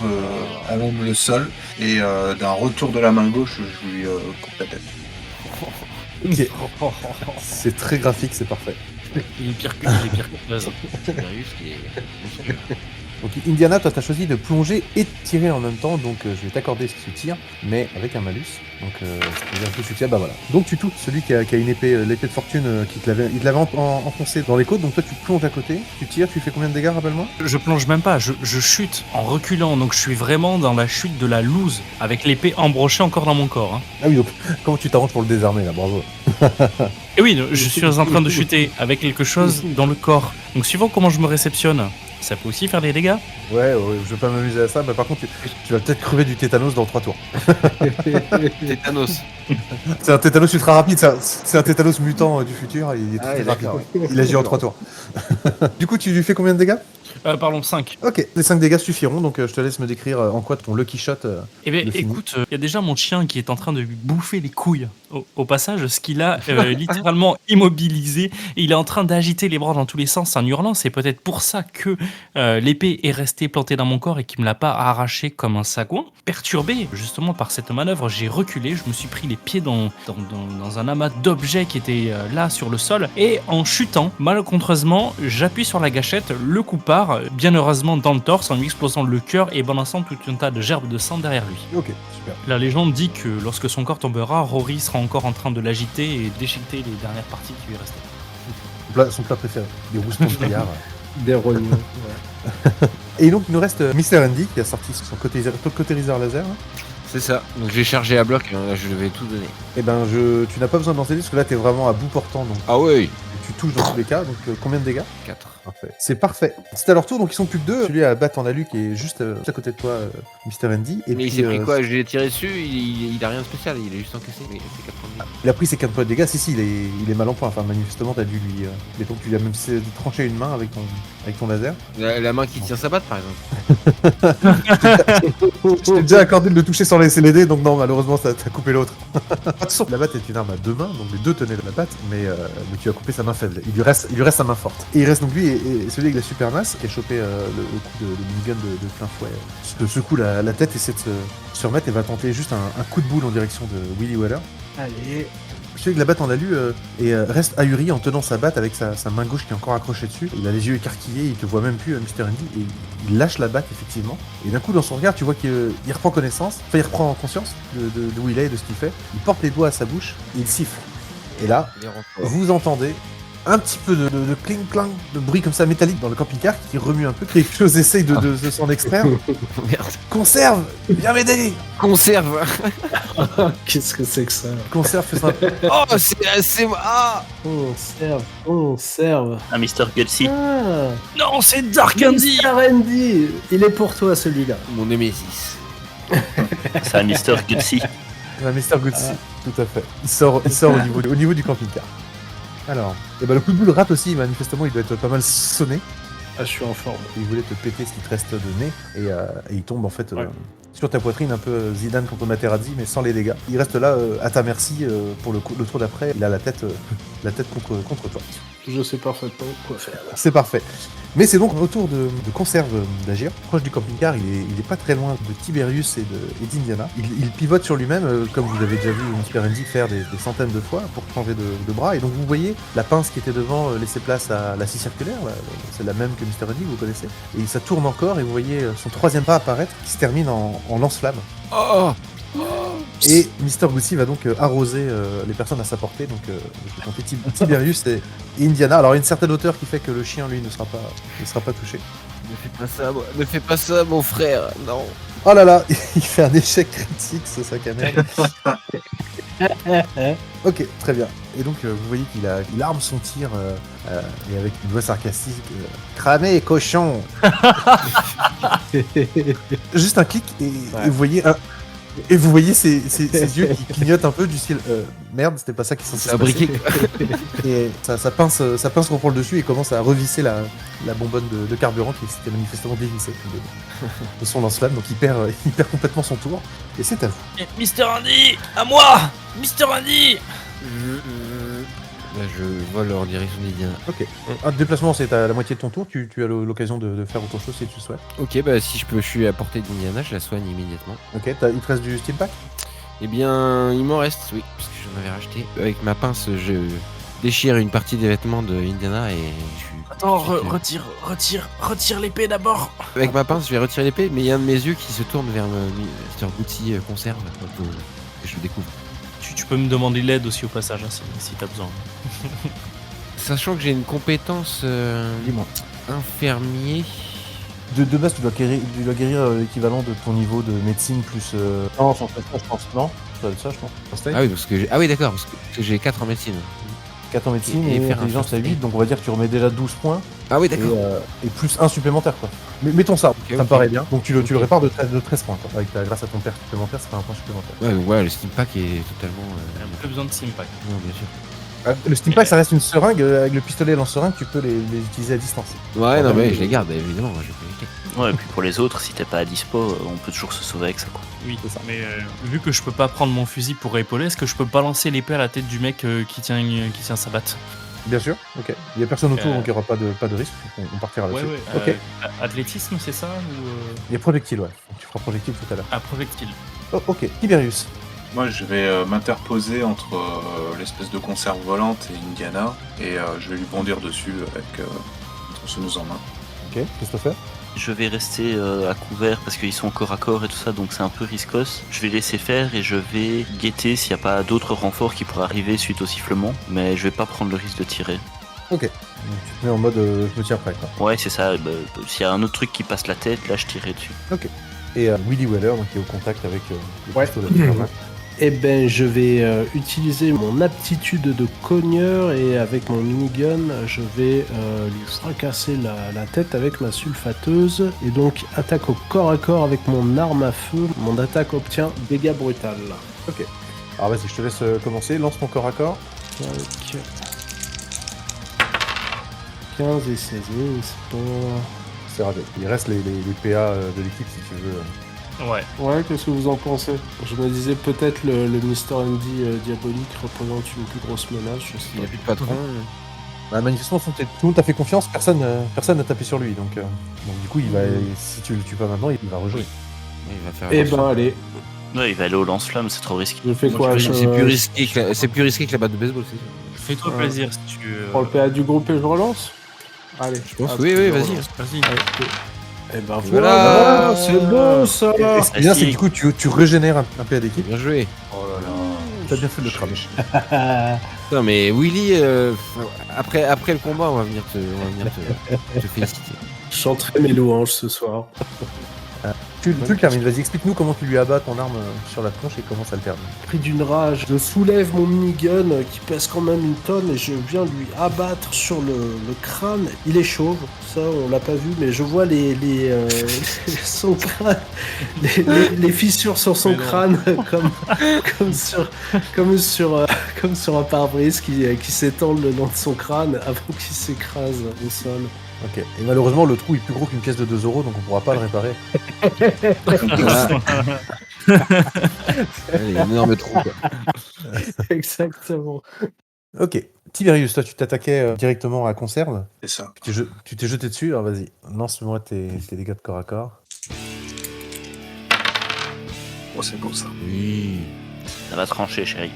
[SPEAKER 5] à même le sol, et d'un retour de la main gauche, je lui coupe la tête.
[SPEAKER 3] Ok, c'est très graphique, c'est parfait.
[SPEAKER 4] Il est pire que Buzz.
[SPEAKER 1] Tiberius qui est...
[SPEAKER 3] Donc Indiana, toi t'as choisi de plonger et de tirer en même temps, donc je vais t'accorder ce que tu tires, mais avec un malus. Donc c'est-à-dire que tu tires, bah voilà. Donc tu touches celui qui a une épée, l'épée de fortune il te l'avait enfoncé dans les côtes, donc toi tu plonges à côté, tu tires, tu fais combien de dégâts, rappelle-moi?
[SPEAKER 4] Je plonge même pas, je chute en reculant, donc je suis vraiment dans la chute de la loose, avec l'épée embrochée encore dans mon corps. Hein.
[SPEAKER 3] Ah oui, donc comment tu t'arranges pour le désarmer là, bravo.
[SPEAKER 4] Et oui, je suis en train de chuter avec quelque chose dans le corps. Donc suivant comment je me réceptionne, ça peut aussi faire des dégâts.
[SPEAKER 3] Ouais, je vais pas m'amuser à ça, mais par contre tu vas peut-être crever du tétanos dans 3 tours.
[SPEAKER 1] Tétanos.
[SPEAKER 3] C'est un tétanos ultra rapide, c'est un tétanos mutant du futur, il est très rapide.
[SPEAKER 1] d'accord.
[SPEAKER 3] Il agit en 3 tours. Du coup tu lui fais combien de dégâts?
[SPEAKER 4] Pardon, 5.
[SPEAKER 3] Ok, les 5 dégâts suffiront, donc je te laisse me décrire en quoi ton Lucky Shot.
[SPEAKER 4] Eh bien,
[SPEAKER 3] le finit.
[SPEAKER 4] écoute, il y a déjà mon chien qui est en train de lui bouffer les couilles. Au passage, ce qu'il a littéralement immobilisé. Et il est en train d'agiter les bras dans tous les sens en hurlant. C'est peut-être pour ça que l'épée est restée plantée dans mon corps et qu'il me l'a pas arraché comme un sagouin. Perturbé justement par cette manœuvre, j'ai reculé. Je me suis pris les pieds dans un amas d'objets qui étaient là sur le sol. Et en chutant, malencontreusement, j'appuie sur la gâchette. Le coup part, bien heureusement, dans le torse en lui explosant le cœur et balançant tout un tas de gerbes de sang derrière lui.
[SPEAKER 3] Ok, super.
[SPEAKER 4] La légende dit que lorsque son corps tombera, Rory sera encore en train de l'agiter et déchiqueter les dernières parties qui lui restaient.
[SPEAKER 3] Son plat préféré, des roustons de paillard.
[SPEAKER 7] Des rognons.
[SPEAKER 3] Et donc il nous reste Mr. Andy qui a sorti son cautériseur laser. Hein.
[SPEAKER 1] C'est ça. Donc j'ai chargé à bloc, là je vais tout donner.
[SPEAKER 3] Et ben tu n'as pas besoin de lancer parce que là t'es vraiment à bout portant, donc
[SPEAKER 1] Ah oui.
[SPEAKER 3] tu touches dans tous les cas. Donc combien de dégâts?
[SPEAKER 1] 4.
[SPEAKER 3] Parfait. C'est parfait. C'est à leur tour, donc ils sont plus que 2. Celui à la batte en alu qui est juste à côté de toi, Mr. Andy. Et
[SPEAKER 1] Mais
[SPEAKER 3] puis,
[SPEAKER 1] il s'est pris quoi? Je l'ai tiré dessus, il a rien de spécial, il est juste encaissé. Mais c'est 4 points de dégâts.
[SPEAKER 3] Il a pris ses 4 points de dégâts. Si, il est mal en point. Enfin, manifestement, t'as dû lui. Mettons que tu lui as même tranché une main avec ton laser.
[SPEAKER 1] La main qui tire sa batte par exemple.
[SPEAKER 3] Je t'ai déjà accordé de le toucher sans laisser l'aider, donc non, malheureusement, t'as coupé l'autre. La batte est une arme à 2 mains, donc les deux tenaient la batte, mais tu as coupé sa main faible. Il lui reste sa main forte. Et il reste donc lui et celui avec la super masse qui a chopé le coup de minigun de plein fouet. Secoue la tête, essaie de se remettre et va tenter juste un coup de boule en direction de Willy Weller.
[SPEAKER 7] Allez.
[SPEAKER 3] Celui avec la batte en alu reste ahuri en tenant sa batte avec sa main gauche qui est encore accrochée dessus. Il a les yeux écarquillés, il te voit même plus, Mr. Andy, et il lâche la batte effectivement. Et d'un coup, dans son regard, tu vois qu'il reprend connaissance, enfin il reprend conscience de où il est et de ce qu'il fait. Il porte les doigts à sa bouche et il siffle. Et là,
[SPEAKER 1] Il est rentré.
[SPEAKER 3] vous entendez un petit peu de cling-clang, de bruit comme ça métallique dans le camping-car qui remue un peu. Quelque chose essaye de s'en extraire.
[SPEAKER 1] Merde.
[SPEAKER 3] Conserve, viens m'aider.
[SPEAKER 1] Conserve.
[SPEAKER 7] Qu'est-ce que c'est que ça?
[SPEAKER 3] Conserve, fais ça.
[SPEAKER 1] Oh c'est ah.
[SPEAKER 7] Conserve.
[SPEAKER 6] Un Mr. Gutsy.
[SPEAKER 7] Ah,
[SPEAKER 4] Non, c'est Dark Andy.
[SPEAKER 7] Mr. Andy. Il est pour toi celui-là.
[SPEAKER 1] Mon Nemesis.
[SPEAKER 6] C'est un Mr. Gutsy.
[SPEAKER 3] La Mr. Gutsy, tout à fait. Il sort au niveau du camping-car. Alors, et le coup de boule rate aussi, manifestement il doit être pas mal sonné.
[SPEAKER 7] Ah, je suis en forme.
[SPEAKER 3] Il voulait te péter ce qui te reste de nez et il tombe en fait sur ta poitrine, un peu Zidane contre Materazzi, mais sans les dégâts. Il reste là à ta merci pour le tour d'après. Il a la tête contre toi.
[SPEAKER 7] Je sais parfaitement quoi faire.
[SPEAKER 3] C'est parfait. Mais c'est donc au tour de Conserve d'agir. Proche du camping-car, il est pas très loin de Tiberius et d'Indiana. Il pivote sur lui-même, comme vous l'avez déjà vu Mr. Andy faire des centaines de fois pour changer de bras. Et donc vous voyez la pince qui était devant laisser place à la scie circulaire, c'est la même que Mr. Andy, vous connaissez. Et ça tourne encore et vous voyez son troisième pas apparaître qui se termine en lance-flamme.
[SPEAKER 1] Oh.
[SPEAKER 3] Et Mr. Gutsy va donc arroser les personnes à sa portée, donc je vais compter Tiberius et Indiana. Alors il y a une certaine hauteur qui fait que le chien lui ne sera pas touché.
[SPEAKER 1] Ne fais pas ça mon frère. Non.
[SPEAKER 3] Oh là là, il fait un échec critique ce sac à merde. Ok, très bien. Et donc vous voyez qu'il arme son tir et avec une voix sarcastique cramé cochon. Juste un clic et vous voyez ses yeux qui clignotent un peu du style merde, c'était pas ça qui s'en
[SPEAKER 1] C'est un briquet.
[SPEAKER 3] Et sa pince reprend le dessus et commence à revisser la bonbonne de carburant qui s'était manifestement dévissée de son lance-flamme. Donc il perd complètement son tour. Et c'est à vous.
[SPEAKER 4] Mister Andy, à moi. Mister Andy.
[SPEAKER 1] Là, je vole en direction d'Indiana.
[SPEAKER 3] Ok. Un déplacement, c'est à la moitié de ton tour. Tu as l'occasion de faire autre chose si tu le souhaites.
[SPEAKER 1] Ok, bah si je suis à portée d'Indiana, je la soigne immédiatement.
[SPEAKER 3] Ok, il te reste du steam pack.
[SPEAKER 1] Eh bien, il m'en reste, oui, parce que j'en avais racheté. Avec ma pince, je déchire une partie des vêtements de Indiana et je suis...
[SPEAKER 4] Attends, retire l'épée d'abord.
[SPEAKER 1] Avec ma pince, je vais retirer l'épée, mais il y a un de mes yeux qui se tourne vers Mr. Gutsy Conserve, que je découvre.
[SPEAKER 4] Tu peux me demander l'aide aussi au passage, hein, si t'as besoin.
[SPEAKER 1] Sachant que j'ai une compétence
[SPEAKER 3] Dis-moi.
[SPEAKER 1] infirmier.
[SPEAKER 3] De base, tu dois guérir l'équivalent de ton niveau de médecine plus. Non, sans fait ça, je pense. Non, ça doit être ça, je pense.
[SPEAKER 1] Ah oui, ah oui, d'accord, parce que j'ai 4 en médecine.
[SPEAKER 3] 4 en médecine
[SPEAKER 1] Et
[SPEAKER 3] et
[SPEAKER 1] faire un
[SPEAKER 3] intelligence à
[SPEAKER 1] first
[SPEAKER 3] 8,
[SPEAKER 1] aid.
[SPEAKER 3] donc on va dire que tu remets déjà 12 points.
[SPEAKER 1] Ah oui, d'accord.
[SPEAKER 3] Et plus 1 supplémentaire, quoi. Mais mettons ça, ça me
[SPEAKER 1] ok.
[SPEAKER 3] paraît bien. Donc tu le répares de 13 points, quoi. Grâce à ton père supplémentaire, c'est pas un point supplémentaire.
[SPEAKER 1] Ouais, donc voilà, le steam pack est totalement.
[SPEAKER 4] Plus besoin de Simpack.
[SPEAKER 1] Non, bien sûr.
[SPEAKER 3] Le Steampack, ça reste une seringue. Avec le pistolet lance-seringue, tu peux les utiliser à distance.
[SPEAKER 1] Ouais, non,
[SPEAKER 3] Ouais,
[SPEAKER 1] mais
[SPEAKER 3] mais-
[SPEAKER 1] je les garde, évidemment. Je peux les
[SPEAKER 6] Ouais, et puis pour les autres, si t'es pas à dispo, on peut toujours se sauver avec ça, quoi.
[SPEAKER 4] Oui, mais vu que je peux pas prendre mon fusil pour épauler, est-ce que je peux balancer l'épée à la tête du mec qui tient sa batte?
[SPEAKER 3] Bien sûr, ok. Il y a personne autour,
[SPEAKER 4] Euh,
[SPEAKER 3] donc il n'y aura pas de risque. On partira
[SPEAKER 4] Ouais,
[SPEAKER 3] là-dessus.
[SPEAKER 4] ouais.
[SPEAKER 3] Ok.
[SPEAKER 4] Athlétisme, c'est ça ou
[SPEAKER 3] Il y a projectile, ouais. Donc, tu feras projectile tout à l'heure.
[SPEAKER 4] Ah, projectile.
[SPEAKER 3] Oh, ok. Tiberius.
[SPEAKER 5] Moi, je vais m'interposer entre l'espèce de conserve volante et Indiana, et je vais lui bondir dessus avec une tronçonneuse en main.
[SPEAKER 3] Ok. Christopher.
[SPEAKER 6] Je vais rester à couvert parce qu'ils sont corps à corps et tout ça, donc c'est un peu riscos. Je vais laisser faire et je vais guetter s'il n'y a pas d'autres renforts qui pourraient arriver suite au sifflement, mais je vais pas prendre le risque de tirer.
[SPEAKER 3] Ok. Donc, tu te mets en mode je me tiens prêt, quoi.
[SPEAKER 6] Ouais, c'est ça. S'il y a un autre truc qui passe la tête, là je tirerai dessus.
[SPEAKER 3] Et Willy Weller, donc, qui est au contact avec le
[SPEAKER 7] Ouais.
[SPEAKER 3] pistolet lance-seringue.
[SPEAKER 7] Eh ben, je vais utiliser mon aptitude de cogneur et avec mon minigun, je vais lui fracasser la tête avec ma sulfateuse. Et donc, attaque au corps à corps avec mon arme à feu. Mon attaque obtient dégâts brutal.
[SPEAKER 3] Alors vas-y, je te laisse commencer. Lance ton corps à corps.
[SPEAKER 7] Tac. 15 et 16, c'est pas...
[SPEAKER 3] C'est raté. Il reste les PA de l'équipe si tu veux.
[SPEAKER 4] Ouais.
[SPEAKER 7] Ouais, qu'est-ce que vous en pensez? Je me disais peut-être le Mr. Andy diabolique représente une plus grosse menace, je sais
[SPEAKER 1] Il n'y a
[SPEAKER 7] pas.
[SPEAKER 1] plus de patron.
[SPEAKER 3] Bah, manifestement, tout le monde t'a fait confiance, personne n'a tapé sur lui. Donc du coup, si tu le tues pas maintenant, il va rejouer.
[SPEAKER 1] Il va faire
[SPEAKER 7] Eh
[SPEAKER 1] attention.
[SPEAKER 7] ben, allez,
[SPEAKER 6] Ouais, il va aller au lance-flamme, c'est trop risqué.
[SPEAKER 7] je fais quoi?
[SPEAKER 1] C'est
[SPEAKER 7] Je
[SPEAKER 1] c'est plus risqué que la batte de baseball, c'est sûr.
[SPEAKER 4] Fais-toi
[SPEAKER 7] Ouais.
[SPEAKER 4] plaisir si tu veux.
[SPEAKER 7] prends le PA du groupe et je relance? Allez,
[SPEAKER 1] Je pense.
[SPEAKER 7] hop,
[SPEAKER 1] Oui,
[SPEAKER 7] je
[SPEAKER 1] vas-y.
[SPEAKER 7] relance.
[SPEAKER 4] Vas-y.
[SPEAKER 7] Allez, eh ben
[SPEAKER 1] Voilà.
[SPEAKER 7] voilà, c'est bon ça!
[SPEAKER 3] Et ce qui est bien, c'est que du coup, tu régénères un PA d'équipe.
[SPEAKER 1] Bien joué.
[SPEAKER 5] Oh là là.
[SPEAKER 3] T'as bien fait de le cramer.
[SPEAKER 1] Non, mais Willy, après le combat, on va venir te féliciter.
[SPEAKER 7] Je chanterai mes louanges ce soir.
[SPEAKER 3] Tu le termines, vas-y, explique-nous comment tu lui abats ton arme sur la tronche et comment ça le termine.
[SPEAKER 7] Pris d'une rage, je soulève mon minigun qui pèse quand même une tonne et je viens lui abattre sur le crâne. Il est chauve, ça on l'a pas vu, mais je vois son crâne, les fissures sur son
[SPEAKER 4] Mais non.
[SPEAKER 7] crâne comme sur un pare-brise qui s'étend le long de son crâne avant qu'il s'écrase au sol.
[SPEAKER 3] Ok. Et malheureusement, le trou est plus gros qu'une pièce de 2 euros, donc on pourra pas le réparer.
[SPEAKER 1] Il y a un énorme trou, quoi.
[SPEAKER 7] Exactement.
[SPEAKER 3] Ok. Tiberius, toi, tu t'attaquais directement à conserve.
[SPEAKER 5] C'est ça.
[SPEAKER 3] Tu t'es jeté dessus, alors vas-y, lance-moi tes dégâts de corps à corps.
[SPEAKER 5] Oh, c'est beau ça.
[SPEAKER 1] Oui.
[SPEAKER 6] Ça va trancher, chérie.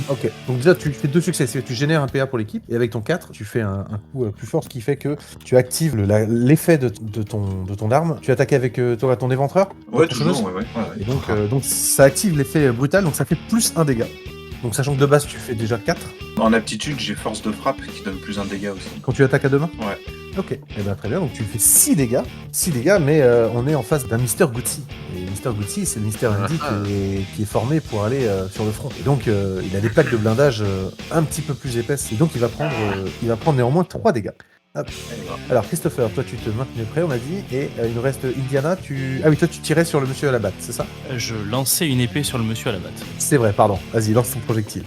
[SPEAKER 3] Ok, donc déjà tu fais 2 succès, c'est-à-dire que tu génères un PA pour l'équipe, et avec ton 4, tu fais un coup plus fort, ce qui fait que tu actives l'effet de ton arme. Tu attaques avec ton éventreur.
[SPEAKER 5] Ouais,
[SPEAKER 3] Ton
[SPEAKER 5] toujours,
[SPEAKER 3] tronçonneuse.
[SPEAKER 5] ouais.
[SPEAKER 3] Et donc ça active l'effet brutal, donc ça fait plus 1 dégât. Donc sachant que de base tu fais déjà 4,
[SPEAKER 5] En aptitude, j'ai force de frappe qui donne plus un dégât aussi.
[SPEAKER 3] quand tu attaques à 2 mains.
[SPEAKER 5] Ouais.
[SPEAKER 3] Ok, et ben très bien, donc tu fais 6 dégâts, mais on est en face d'un Mr. Gucci. Et Mr. Gucci, c'est le Mr. Andy qui est formé pour aller sur le front. Et donc il a des plaques de blindage un petit peu plus épaisses, et donc il va prendre néanmoins 3 dégâts. Hop.
[SPEAKER 5] Allez, va.
[SPEAKER 3] Alors Christopher, toi tu te maintenais prêt, on a dit, et il nous reste Indiana, Ah oui, toi tu tirais sur le monsieur à la batte, c'est ça?
[SPEAKER 4] Je lançais une épée sur le monsieur à la batte.
[SPEAKER 3] C'est vrai, pardon. Vas-y, lance ton projectile.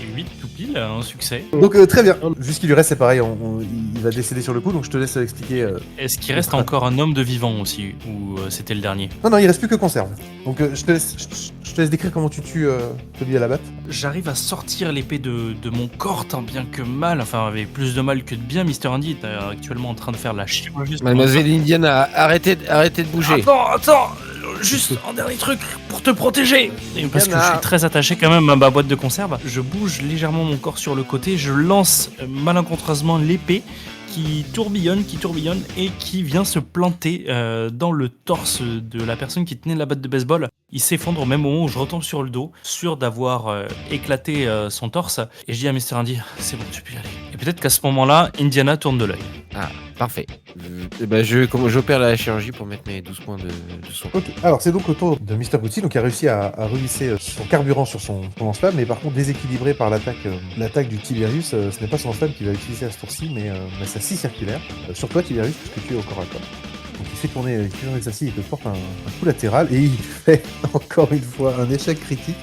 [SPEAKER 4] Et 8 tout pile, un succès.
[SPEAKER 3] Donc très bien, vu ce qu'il lui reste, c'est pareil, il va décéder sur le coup, donc je te laisse expliquer.
[SPEAKER 4] Est-ce qu'il reste encore un homme de vivant aussi? Ou c'était le dernier?
[SPEAKER 3] Non, il reste plus que conserve. Donc je te laisse décrire comment tu tues celui à la batte.
[SPEAKER 4] J'arrive à sortir l'épée de mon corps tant bien que mal, enfin avec plus de mal que de bien. Mr. Andy est actuellement en train de faire la chirurgie.
[SPEAKER 1] Mademoiselle Indiana, arrêtez de bouger.
[SPEAKER 4] Attends, juste un dernier truc pour te protéger. Et parce que je
[SPEAKER 1] Indiana.
[SPEAKER 4] suis très attaché quand même à ma boîte de conserve. Je bouge légèrement mon corps sur le côté, je lance malencontreusement l'épée qui tourbillonne et qui vient se planter dans le torse de la personne qui tenait la batte de baseball. Il s'effondre au même moment où je retombe sur le dos, sûr d'avoir éclaté son torse. Et je dis à Mr. Andy, c'est bon, tu peux y aller. Et peut-être qu'à ce moment-là, Indiana tourne de l'œil.
[SPEAKER 1] Ah, parfait. Eh ben, j'opère la chirurgie pour mettre mes 12 points de son.
[SPEAKER 3] Ok, alors c'est donc au tour de Mr. Gucci, donc il a réussi à revisser son carburant sur son lance-flamme, mais par contre déséquilibré par l'attaque du Tiberius, ce n'est pas son lance-flamme qu'il va utiliser à ce tour-ci, mais sa scie circulaire. Sur toi Tiberius, puisque tu es au corps à corps. Donc il fait tourner sa scie, il te porte un coup latéral et il fait encore une fois un échec critique.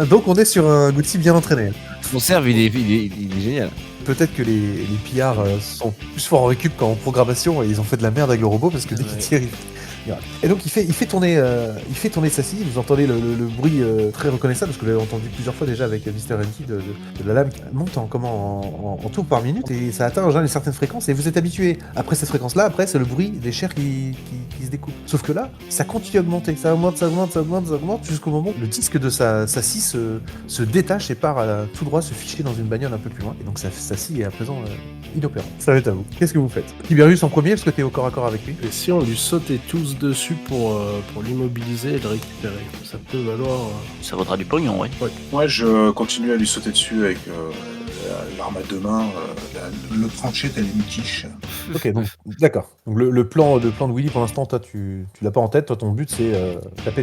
[SPEAKER 3] Donc on est sur un Gucci bien entraîné.
[SPEAKER 1] Son serve, il est génial.
[SPEAKER 3] Peut-être que les pillards sont plus forts en récup qu'en programmation et ils ont fait de la merde avec le robot parce que dès qu'il tire, il... Et donc il fait tourner sa scie, vous entendez le bruit très reconnaissable parce que vous l'avez entendu plusieurs fois déjà avec Mr. NT de la lame qui monte en tours par minute et ça atteint une certaine fréquence et vous êtes habitué après cette fréquence là, après c'est le bruit des chairs qui se découpent. Sauf que là, ça continue à augmenter, ça augmente jusqu'au moment où le disque de sa scie se détache et part tout droit se ficher dans une bagnole un peu plus loin et donc sa scie est à présent inopérante. Ça va être à vous. Qu'est-ce que vous faites? Tiberius en premier parce que t'es au corps à corps avec lui.
[SPEAKER 7] Et si on lui sautait tous dessus pour l'immobiliser et le récupérer, ça peut valoir.
[SPEAKER 6] Ça vaudra du pognon, oui.
[SPEAKER 5] Moi, je continue à lui sauter dessus avec l'arme à deux mains, le trancher tel une quiche.
[SPEAKER 3] Ok, donc d'accord. Donc le plan de Willy pour l'instant, toi tu l'as pas en tête. Toi ton but c'est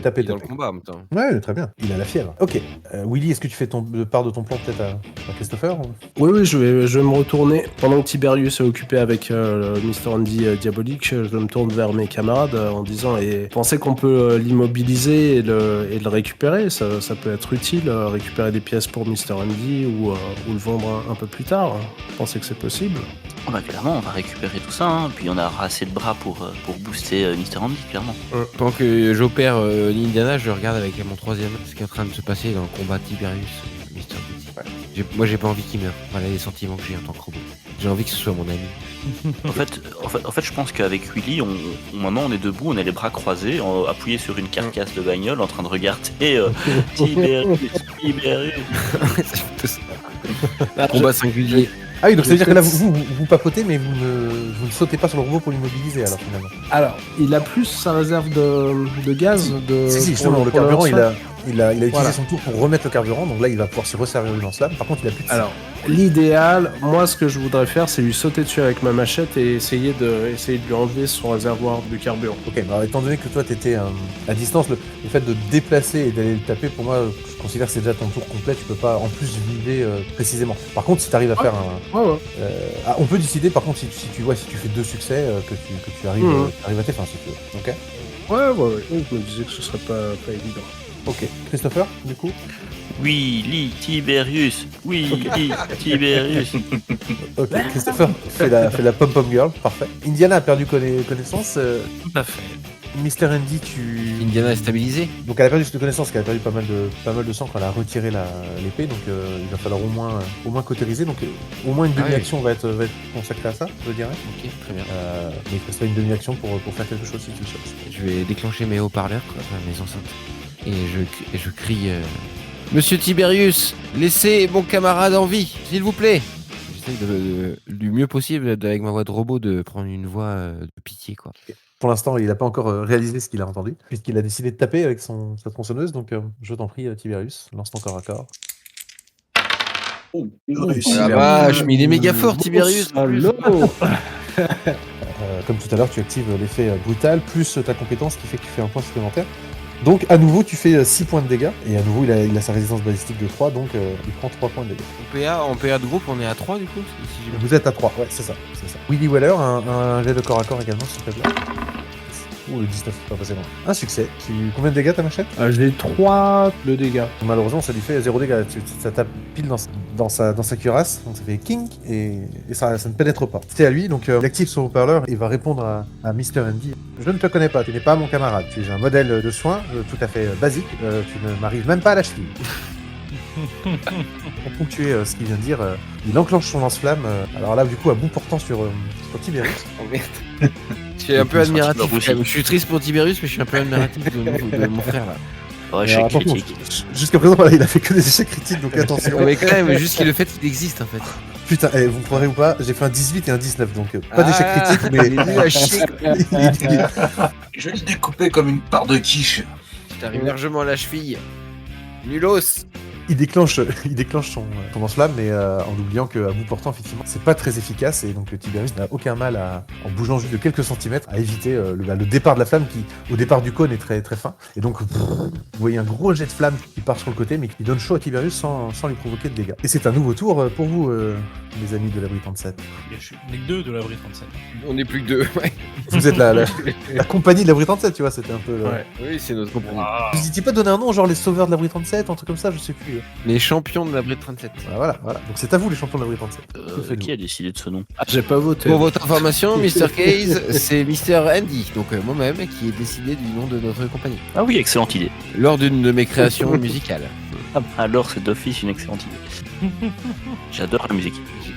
[SPEAKER 3] taper.
[SPEAKER 1] Dans le combat en même temps.
[SPEAKER 3] Ouais, très bien. Il a la fièvre. Ok. Willy, est-ce que tu fais part de ton plan peut-être à Christopher
[SPEAKER 7] Oui, je vais me retourner. Pendant que Tiberius est occupé avec Mr. Andy diabolique, je me tourne vers mes camarades en disant pensez qu'on peut l'immobiliser et le récupérer. Ça peut être utile, récupérer des pièces pour Mr. Andy ou le vendre un peu plus tard. Pensez que c'est possible?
[SPEAKER 6] Oh bah clairement, on va récupérer tout ça, hein, puis on aura assez de bras pour booster Mr. Andy, clairement.
[SPEAKER 1] Pendant que j'opère Indiana, je regarde avec mon troisième ce qui est en train de se passer dans le combat Tiberius, Mr. Beatty. Moi j'ai pas envie qu'il meure. Voilà les sentiments que j'ai en tant que robot. J'ai envie que ce soit mon ami.
[SPEAKER 6] En fait, je pense qu'avec Willy, maintenant on est debout, on a les bras croisés, appuyés sur une carcasse de bagnole, en train de regarder Tiberius.
[SPEAKER 1] Combat singulier.
[SPEAKER 3] Ah oui, donc ça veut dire que là vous papotez, mais vous ne sautez pas sur le robot pour l'immobiliser alors finalement.
[SPEAKER 7] Alors, il a plus sa réserve de gaz
[SPEAKER 3] Si, justement, le carburant, il a utilisé son tour pour remettre le carburant, donc là il va pouvoir se resservir du lance-flamme. Par contre, il a plus de
[SPEAKER 7] Alors, l'idéal, moi ce que je voudrais faire, c'est lui sauter dessus avec ma machette et essayer de lui enlever son réservoir de carburant.
[SPEAKER 3] Ok, bah étant donné que toi t'étais à distance, le fait de te déplacer et d'aller le taper, pour moi, je considère que c'est déjà ton tour complet, tu peux pas en plus viser précisément. Par contre, si t'arrives à faire un...
[SPEAKER 7] Ouais.
[SPEAKER 3] on peut décider par contre si tu fais 2 succès, que tu arrives à tes fins si tu veux. Ok.
[SPEAKER 7] Ouais, je me disais que ce serait pas évident.
[SPEAKER 3] Ok. Christopher, du coup
[SPEAKER 6] Willy Tiberius. Tiberius.
[SPEAKER 3] Ok, Christopher fait la pom-pom girl, parfait. Indiana a perdu connaissance.
[SPEAKER 4] Tout à fait.
[SPEAKER 3] Mr. Andy,
[SPEAKER 1] Indiana est stabilisé.
[SPEAKER 3] Donc elle a perdu connaissance, qu'elle a perdu pas mal de sang quand elle a retiré l'épée, donc il va falloir au moins cautériser, donc au moins une demi-action va être consacrée à ça, je dirais.
[SPEAKER 1] Ok, très bien.
[SPEAKER 3] Mais il te restera une demi-action pour faire quelque chose si tu le cherches.
[SPEAKER 1] Je vais déclencher mes haut-parleurs, mes enceintes, et je crie Monsieur Tiberius, laissez mon camarade en vie, s'il vous plaît. J'essaye du mieux possible, avec ma voix de robot, de prendre une voix de pitié, quoi.
[SPEAKER 3] Pour l'instant, il n'a pas encore réalisé ce qu'il a entendu, puisqu'il a décidé de taper avec sa tronçonneuse, donc je t'en prie, Tiberius, lance ton corps à corps.
[SPEAKER 5] Oh,
[SPEAKER 1] Oh la vache, mais il est méga fort, Tiberius.
[SPEAKER 3] Comme tout à l'heure, tu actives l'effet brutal, plus ta compétence qui fait que tu fais un point supplémentaire. Donc à nouveau, tu fais 6 points de dégâts, et à nouveau, il a sa résistance balistique de 3, donc il prend 3 points de dégâts.
[SPEAKER 1] En PA de groupe, on est à 3 du coup
[SPEAKER 3] Vous êtes à 3, ouais, c'est ça. Willy Weller, un jet de corps à corps également, s'il te plaît. Ouh, le 19, pas passé loin. Un succès. Combien de dégâts ta machette?
[SPEAKER 7] J'ai 3 de dégâts.
[SPEAKER 3] Malheureusement, ça lui fait 0 dégâts. Ça tape pile dans sa cuirasse, donc ça fait kink, et ça ne pénètre pas. C'est à lui, donc il active son haut-parleur et va répondre à Mr. Andy. Je ne te connais pas, tu n'es pas mon camarade. Tu es un modèle de soins tout à fait basique. Tu ne m'arrives même pas à la cheville. Pour ponctuer ce qu'il vient de dire, il enclenche son lance-flamme. Alors là, du coup, à bout portant sur Tiberius.
[SPEAKER 1] Oh merde. Je suis un peu admiratif. Je suis triste pour Tiberius, mais je suis un peu admiratif de mon frère là.
[SPEAKER 6] Ouais, échec critique.
[SPEAKER 3] Jusqu'à présent, voilà, il a fait que des échecs critiques, donc attention.
[SPEAKER 1] Mais quand même, juste le fait qu'il existe en fait.
[SPEAKER 3] Putain, vous me croirez ou pas, j'ai fait un 18 et un 19, donc pas d'échec critique, mais...
[SPEAKER 1] Il est nul à chier.
[SPEAKER 5] Je vais le découper comme une part de quiche.
[SPEAKER 1] T'arrives largement à la cheville. Nulos.
[SPEAKER 3] il déclenche son lance-flamme, mais en oubliant qu'à bout portant, effectivement, c'est pas très efficace. Et donc Tiberius n'a aucun mal en bougeant juste de quelques centimètres, à éviter le départ de la flamme qui, au départ du cône, est très, très fin. Et donc, vous voyez un gros jet de flamme qui part sur le côté, mais qui donne chaud à Tiberius sans lui provoquer de dégâts. Et c'est un nouveau tour pour vous, les amis de l'abri 37.
[SPEAKER 4] Je suis les deux de l'abri 37.
[SPEAKER 1] On n'est plus que deux. Ouais.
[SPEAKER 3] Vous êtes la compagnie de l'abri 37, tu vois, c'était un peu...
[SPEAKER 7] Ouais.
[SPEAKER 1] Oui, c'est notre compagnie.
[SPEAKER 4] Ah.
[SPEAKER 3] Vous n'étiez pas donné un nom, genre les sauveurs de l'abri 37, un truc comme ça, je sais plus.
[SPEAKER 1] Les champions de l'abri 37.
[SPEAKER 3] Voilà. Donc c'est à vous, les champions de l'abri 37. Que faites-vous
[SPEAKER 6] Qui a décidé de ce nom?
[SPEAKER 7] Ah, j'ai pas voté.
[SPEAKER 1] Pour votre information, Mr. Case, c'est Mr. Andy, donc moi-même, qui est décidé du nom de notre compagnie.
[SPEAKER 6] Ah oui, excellente idée.
[SPEAKER 1] Lors d'une de mes créations musicales.
[SPEAKER 6] Ah, alors c'est d'office une excellente idée. J'adore la musique.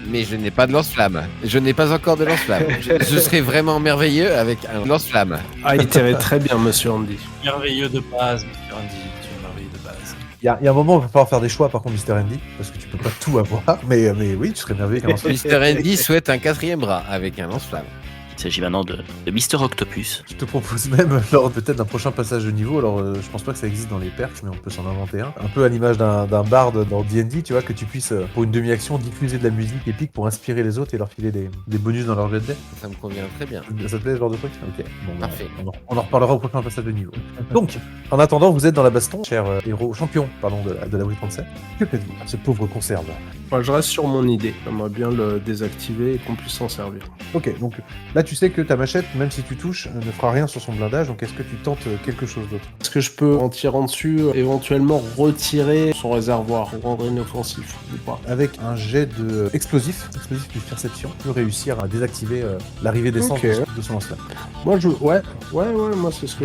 [SPEAKER 1] Mais je n'ai pas de lance-flamme. Je n'ai pas encore de lance-flamme. Je serais vraiment merveilleux avec un lance-flamme.
[SPEAKER 7] Ah, il tirait très bien, monsieur Andy.
[SPEAKER 4] Merveilleux de base, Mr. Andy. Tu es merveilleux de base.
[SPEAKER 3] Il y a un moment où il va falloir faire des choix, par contre, Mr. Andy, parce que tu peux pas tout avoir. Mais oui, tu serais merveilleux avec un lance-flamme.
[SPEAKER 1] Mr. Andy souhaite un 4e bras avec un lance-flamme.
[SPEAKER 6] Il s'agit maintenant de Mister Octopus.
[SPEAKER 3] Je te propose même, lors peut-être d'un prochain passage de niveau, alors je pense pas que ça existe dans les perks, mais on peut s'en inventer un peu à l'image d'un barde dans D&D, tu vois, que tu puisses, pour une demi-action, diffuser de la musique épique pour inspirer les autres et leur filer des bonus dans leur jet de dés.
[SPEAKER 1] Ça me convient très bien.
[SPEAKER 3] Ça te plaît, ce genre de truc? Ok, bon,
[SPEAKER 1] Parfait.
[SPEAKER 3] on en reparlera au prochain passage de niveau. Donc, en attendant, vous êtes dans la baston, cher héros, champion, pardon, de la Wii 37. Que faites-vous, ce pauvre conserve?
[SPEAKER 7] Moi, je reste sur mon idée. J'aimerais bien le désactiver et qu'on puisse s'en servir.
[SPEAKER 3] Ok, donc là, tu sais que ta machette, même si tu touches, ne fera rien sur son blindage, donc est-ce que tu tentes quelque chose d'autre?
[SPEAKER 7] Est-ce que je peux, en tirant dessus, éventuellement retirer son réservoir ou rendre inoffensif ou pas?
[SPEAKER 3] Avec un jet de explosif de perception, tu peux réussir à désactiver l'arrivée d'essence
[SPEAKER 7] Ok.
[SPEAKER 3] de son lance-flamme.
[SPEAKER 7] Moi, ouais, moi, c'est ce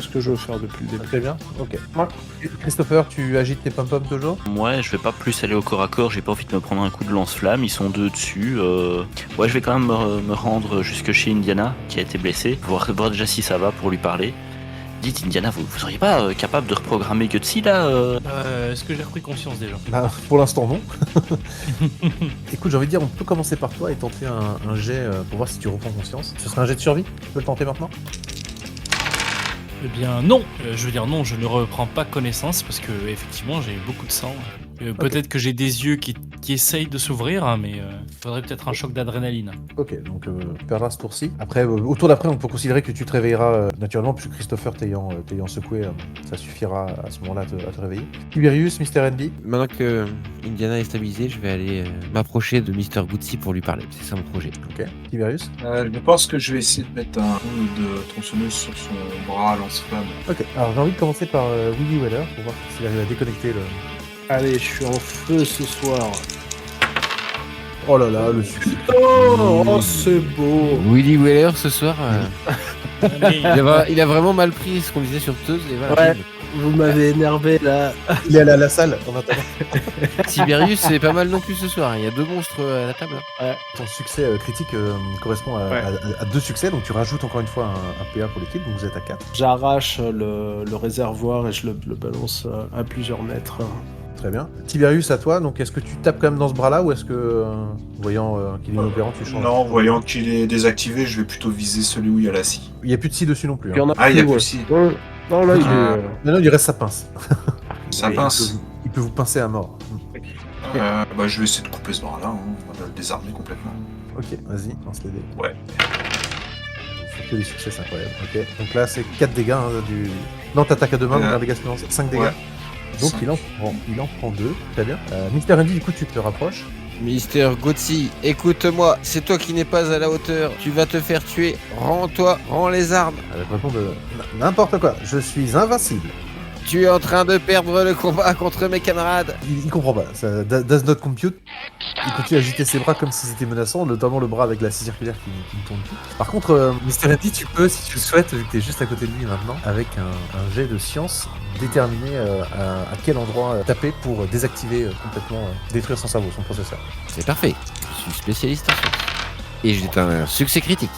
[SPEAKER 7] que je veux faire depuis le début.
[SPEAKER 3] Très bien, ok. Christopher, tu agites tes pom-poms toujours?
[SPEAKER 6] Ouais, je vais pas plus aller au corps à corps, j'ai pas envie de me prendre un coup de lance-flamme, ils sont deux dessus. Ouais, je vais quand même me rendre jusque chez Indiana, qui a été blessé, voir déjà si ça va pour lui parler. Dites Indiana, vous seriez pas capable de reprogrammer Gutsy là
[SPEAKER 4] Est-ce que j'ai repris conscience déjà?
[SPEAKER 3] Bah, pour l'instant, non. Écoute, j'ai envie de dire, on peut commencer par toi et tenter un jet pour voir si tu reprends conscience. Ce serait un jet de survie? Tu peux le tenter maintenant?
[SPEAKER 4] Eh bien non, je veux dire non, je ne reprends pas connaissance parce que effectivement j'ai beaucoup de sang. Peut-être que j'ai des yeux qui essayent de s'ouvrir, hein, mais faudrait peut-être un choc d'adrénaline.
[SPEAKER 3] Ok, donc tu perdras ce tour-ci. Après, au tour d'après, on peut considérer que tu te réveilleras naturellement, puisque Christopher t'ayant secoué, ça suffira à ce moment-là à te réveiller. Tiberius, Mr. Andy.
[SPEAKER 1] Maintenant que Indiana est stabilisée, je vais aller m'approcher de Mr. Gutsy pour lui parler. C'est ça mon projet.
[SPEAKER 3] Ok. Tiberius.
[SPEAKER 5] Je pense que je vais essayer de mettre un coup de tronçonneuse sur son bras lance-flamme.
[SPEAKER 3] Ok, alors j'ai envie de commencer par Willy Weller pour voir s'il arrive à déconnecter le...
[SPEAKER 7] Allez, je suis en feu ce soir.
[SPEAKER 3] Oh là là, le succès.
[SPEAKER 7] Oh, c'est beau.
[SPEAKER 1] Willy Weller ce soir,
[SPEAKER 4] Mais,
[SPEAKER 1] il a vraiment mal pris ce qu'on disait sur Teuse. Et voilà.
[SPEAKER 7] Ouais. Vous m'avez énervé là.
[SPEAKER 3] Il est allé à la salle en attendant.
[SPEAKER 1] Tiberius, c'est pas mal non plus ce soir. Il y a 2 monstres à la table.
[SPEAKER 3] Ton succès critique correspond à 2 succès, donc tu rajoutes encore une fois un PA pour l'équipe, donc vous êtes à 4.
[SPEAKER 7] J'arrache le réservoir et je le balance à plusieurs mètres.
[SPEAKER 3] Très bien. Tiberius, à toi, donc est-ce que tu tapes quand même dans ce bras-là ou est-ce que, voyant qu'il est inopérant, tu changes?
[SPEAKER 5] Non, voyant qu'il est désactivé, je vais plutôt viser celui où il y a la scie.
[SPEAKER 3] Il n'y a plus de scie dessus non plus.
[SPEAKER 7] Il y en a
[SPEAKER 5] Ah, il y a
[SPEAKER 7] plus,
[SPEAKER 5] plus
[SPEAKER 7] ouais.
[SPEAKER 5] de scie.
[SPEAKER 7] Non, là, il
[SPEAKER 5] Ah.
[SPEAKER 7] est.
[SPEAKER 3] Non, il reste sa pince.
[SPEAKER 5] Ça
[SPEAKER 3] Et
[SPEAKER 5] pince.
[SPEAKER 3] Il peut vous pincer à mort.
[SPEAKER 5] Bah, je vais essayer de couper ce bras-là, hein. On va le désarmer complètement.
[SPEAKER 3] Ok, vas-y, lance les dés.
[SPEAKER 5] Ouais.
[SPEAKER 3] C'est que des succès, c'est incroyable. Ok, donc là, c'est 4 dégâts du... Non, t'attaques à 2 mains, donc un dégât supplémentaire, 5 dégâts.
[SPEAKER 5] Ouais.
[SPEAKER 3] Donc
[SPEAKER 5] Cinq.
[SPEAKER 3] il en prend 2, très bien. Mr. Andy, du coup, tu te rapproches.
[SPEAKER 1] Mr. Gutsy, écoute-moi. C'est toi qui n'es pas à la hauteur. Tu vas te faire tuer. Rends-toi. Rends les armes.
[SPEAKER 3] Avec réponse de... N'importe quoi, je suis invincible.
[SPEAKER 1] Tu es en train de perdre le combat contre mes camarades.
[SPEAKER 3] Il comprend pas, ça does not compute. Il continue à agiter ses bras comme si c'était menaçant, notamment le bras avec la scie circulaire qui ne tourne plus. Par contre, Mr. Andy, tu peux, si tu le souhaites, vu que t'es juste à côté de lui maintenant, avec un jet de science, déterminer à quel endroit taper pour désactiver complètement, détruire son cerveau, son processeur.
[SPEAKER 1] C'est parfait. Je suis spécialiste en sciences. Et j'ai un succès critique.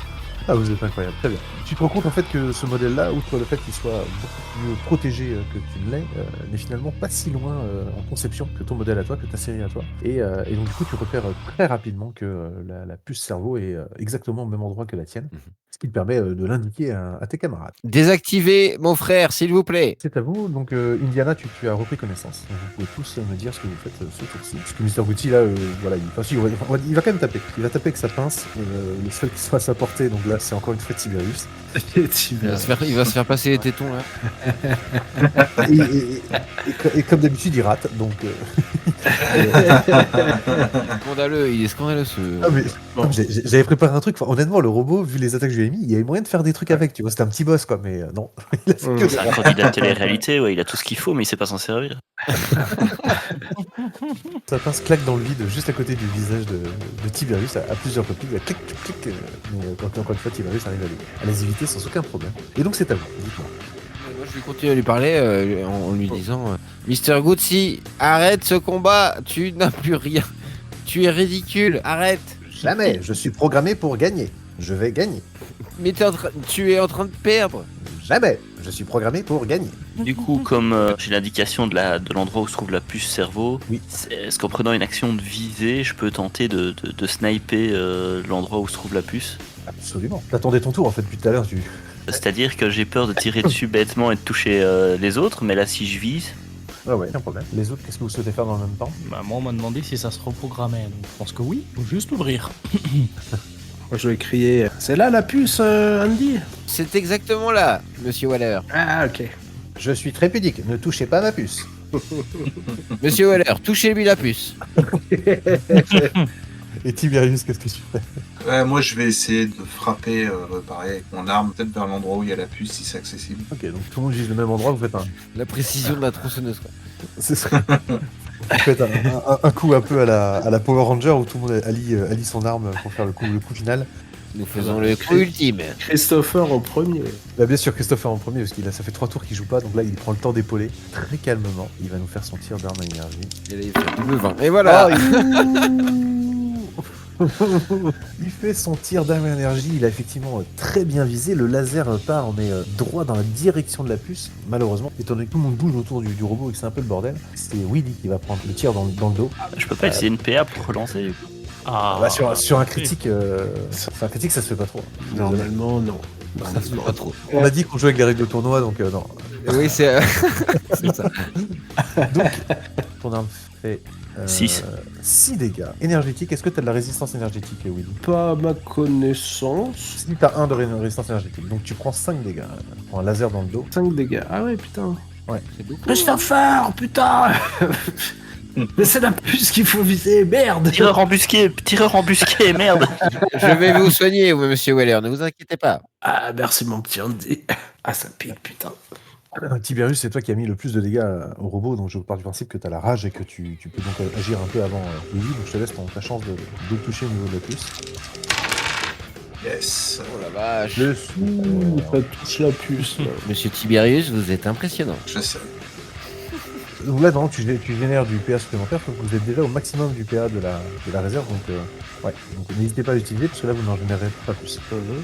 [SPEAKER 3] Ah, vous êtes incroyable, très bien. tu te rends compte en fait que ce modèle-là, outre le fait qu'il soit beaucoup mieux protégé que tu ne l'es, n'est finalement pas si loin en conception que ton modèle à toi, que ta série à toi. Et donc du coup, tu repères très rapidement que la puce cerveau est exactement au même endroit que la tienne, ce qui te permet de l'indiquer à tes camarades.
[SPEAKER 1] Désactivez mon frère, s'il vous plaît.
[SPEAKER 3] C'est à vous, donc Indiana, tu as repris connaissance. Donc, vous pouvez tous me dire ce que vous faites ce tour-ci. Parce que Mr. Gucci, là, voilà, il va quand même taper. Il va taper avec sa pince, le seul qui soit à sa portée, donc là, c'est encore une fois Tiberius.
[SPEAKER 1] Il va se faire passer les tétons, là.
[SPEAKER 3] Et comme d'habitude, il rate, donc...
[SPEAKER 1] Scandaleux, il est scandaleux, ce...
[SPEAKER 3] Ah, mais, j'avais préparé un truc, enfin, honnêtement, le robot, vu les attaques que je lui ai mis, il y avait moyen de faire des trucs avec, tu vois, c'était un petit boss, quoi, mais non. Il a fait que
[SPEAKER 6] C'est un candidat de télé-réalité, ouais, il a tout ce qu'il faut, mais il sait pas s'en servir.
[SPEAKER 3] Sa pince claque dans le vide, juste à côté du visage de Tiberius, à plusieurs reprises, il clic, clic, clic, mais encore une fois, Tiberius arrive à les éviter sans aucun problème. Et donc, c'est à vous, dites-moi.
[SPEAKER 1] Moi, je vais continuer à lui parler en lui disant Mr. Gucci, arrête ce combat, tu n'as plus rien. Tu es ridicule, arrête.
[SPEAKER 3] Jamais, je suis programmé pour gagner. Je vais gagner.
[SPEAKER 1] Mais tu es en train de perdre.
[SPEAKER 3] Jamais, je suis programmé pour gagner.
[SPEAKER 6] Du coup, comme j'ai l'indication de l'endroit où se trouve la puce cerveau,
[SPEAKER 3] Oui.
[SPEAKER 6] est-ce qu'en prenant une action de visée, je peux tenter de sniper l'endroit où se trouve la puce?
[SPEAKER 3] Absolument. T'attendais ton tour, en fait, depuis tout à l'heure,
[SPEAKER 6] C'est-à-dire que j'ai peur de tirer dessus bêtement et de toucher les autres, mais là, si je vise...
[SPEAKER 3] Ah ouais, aucun problème. Les autres, qu'est-ce que vous souhaitez faire dans le même temps?
[SPEAKER 4] Bah, moi, on m'a demandé si ça se reprogrammait. Donc, je pense que oui, faut juste ouvrir.
[SPEAKER 7] Moi, je vais crier c'est là la puce, Andy?
[SPEAKER 1] C'est exactement là, monsieur Waller.
[SPEAKER 7] Ah, ok.
[SPEAKER 3] Je suis très pudique, ne touchez pas ma puce.
[SPEAKER 1] Monsieur Waller, touchez-lui la puce.
[SPEAKER 3] Et Tiberius, qu'est-ce que tu fais?
[SPEAKER 5] Ouais, moi je vais essayer de frapper pareil avec mon arme, peut-être vers l'endroit où il y a la puce si c'est accessible.
[SPEAKER 3] Ok, donc tout le monde vise le même endroit, vous faites
[SPEAKER 1] La précision de la tronçonneuse, quoi.
[SPEAKER 3] C'est ça. Vous faites un coup un peu à la Power Ranger où tout le monde allie son arme pour faire le coup final.
[SPEAKER 1] Nous faisons le coup ultime.
[SPEAKER 7] Christopher en premier.
[SPEAKER 3] Bah, bien sûr, Christopher en premier, parce ça fait 3 tours qu'il joue pas, donc là il prend le temps d'épauler très calmement. Il va nous faire son tir d'arme à énergie.
[SPEAKER 1] Et là, il fait double 20. Et voilà.
[SPEAKER 3] Il fait son tir d'arme à énergie, il a effectivement très bien visé. Le laser part, mais droit dans la direction de la puce. Malheureusement, étant donné que tout le monde bouge autour du robot et que c'est un peu le bordel, c'est Willy qui va prendre le tir dans le dos.
[SPEAKER 6] Je peux pas essayer une PA pour relancer du coup.
[SPEAKER 3] Bah, sur un critique, ça se fait pas trop.
[SPEAKER 7] Normalement, non.
[SPEAKER 1] Ça se fait pas trop.
[SPEAKER 3] On a dit qu'on jouait avec les règles de tournoi, donc non.
[SPEAKER 1] Oui, c'est ça.
[SPEAKER 3] Donc, ton arme fait
[SPEAKER 6] 6
[SPEAKER 3] dégâts énergétiques. Est-ce que tu as de la résistance énergétique, Willy?
[SPEAKER 7] Pas à ma connaissance.
[SPEAKER 3] Si tu as 1 de résistance énergétique, donc tu prends 5 dégâts. Tu prends un laser dans le dos.
[SPEAKER 7] 5 dégâts. Ah ouais, putain.
[SPEAKER 3] Ouais.
[SPEAKER 1] C'est beaucoup.
[SPEAKER 7] Christopher, putain. Mais c'est la puce qu'il faut viser, merde.
[SPEAKER 6] Tireur embusqué, merde.
[SPEAKER 1] Je vais vous soigner, monsieur Weller, ne vous inquiétez pas.
[SPEAKER 7] Ah, merci mon petit Andy. Ah, ça pique, putain.
[SPEAKER 3] Tiberius, c'est toi qui as mis le plus de dégâts au robot, donc je pars du principe que tu as la rage et que tu peux donc agir un peu avant Willy, donc je te laisse ta chance de le toucher au niveau de la puce.
[SPEAKER 5] Yes.
[SPEAKER 1] Oh la vache.
[SPEAKER 7] Le sou, ça touche la puce.
[SPEAKER 1] Monsieur Tiberius, vous êtes impressionnant.
[SPEAKER 5] Je sais.
[SPEAKER 3] Donc là, tu génères du PA supplémentaire, donc vous êtes déjà au maximum du PA de la réserve, donc ouais. Donc n'hésitez pas à l'utiliser, parce que là, vous n'en générez pas plus.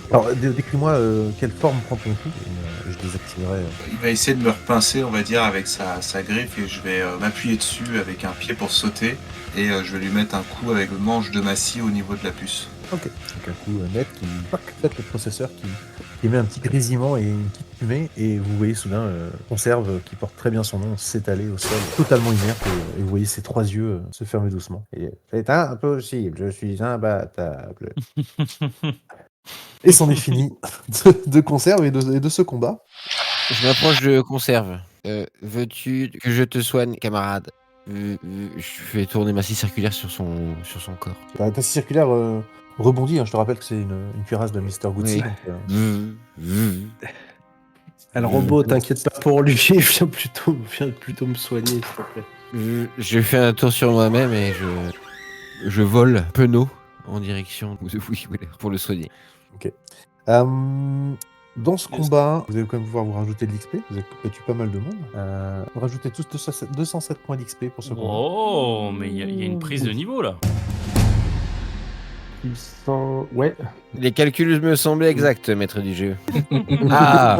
[SPEAKER 3] Alors, décris-moi quelle forme prend ton coup, et je désactiverai.
[SPEAKER 5] Il va essayer de me repincer, on va dire, avec sa griffe, et je vais m'appuyer dessus avec un pied pour sauter, et je vais lui mettre un coup avec le manche de ma scie au niveau de la puce.
[SPEAKER 3] Ok, donc un coup net qui fait le processeur qui émet un petit grésillement et une petite fumée, et vous voyez soudain Conserve, qui porte très bien son nom, s'étaler au sol, totalement inerte, et vous voyez ses 3 yeux se fermer doucement. Et c'est impossible, je suis imbattable. Et c'en est fini de Conserve et de ce combat.
[SPEAKER 1] Je m'approche de Conserve. Veux-tu que je te soigne, camarade? Je fais tourner ma scie circulaire sur son corps.
[SPEAKER 3] Ta scie circulaire rebondit, hein, je te rappelle que c'est une cuirasse de Mr. Gucci.
[SPEAKER 1] Oui.
[SPEAKER 3] Donc,
[SPEAKER 7] Le robot, t'inquiète pas pour lui, viens plutôt me soigner, s'il te plaît.
[SPEAKER 1] Je fais un tour sur moi-même et je vole penaud en direction de Willy Weller pour le soigner.
[SPEAKER 3] Ok. Dans ce combat, vous allez quand même pouvoir vous rajouter de l'XP. Vous avez battu pas mal de monde. Vous rajoutez tous 207 points d'XP pour ce combat.
[SPEAKER 4] Oh, mais il y a une prise de niveau là.
[SPEAKER 7] puissant. Ouais.
[SPEAKER 1] Les calculs me semblaient exacts, maître du jeu. Ah.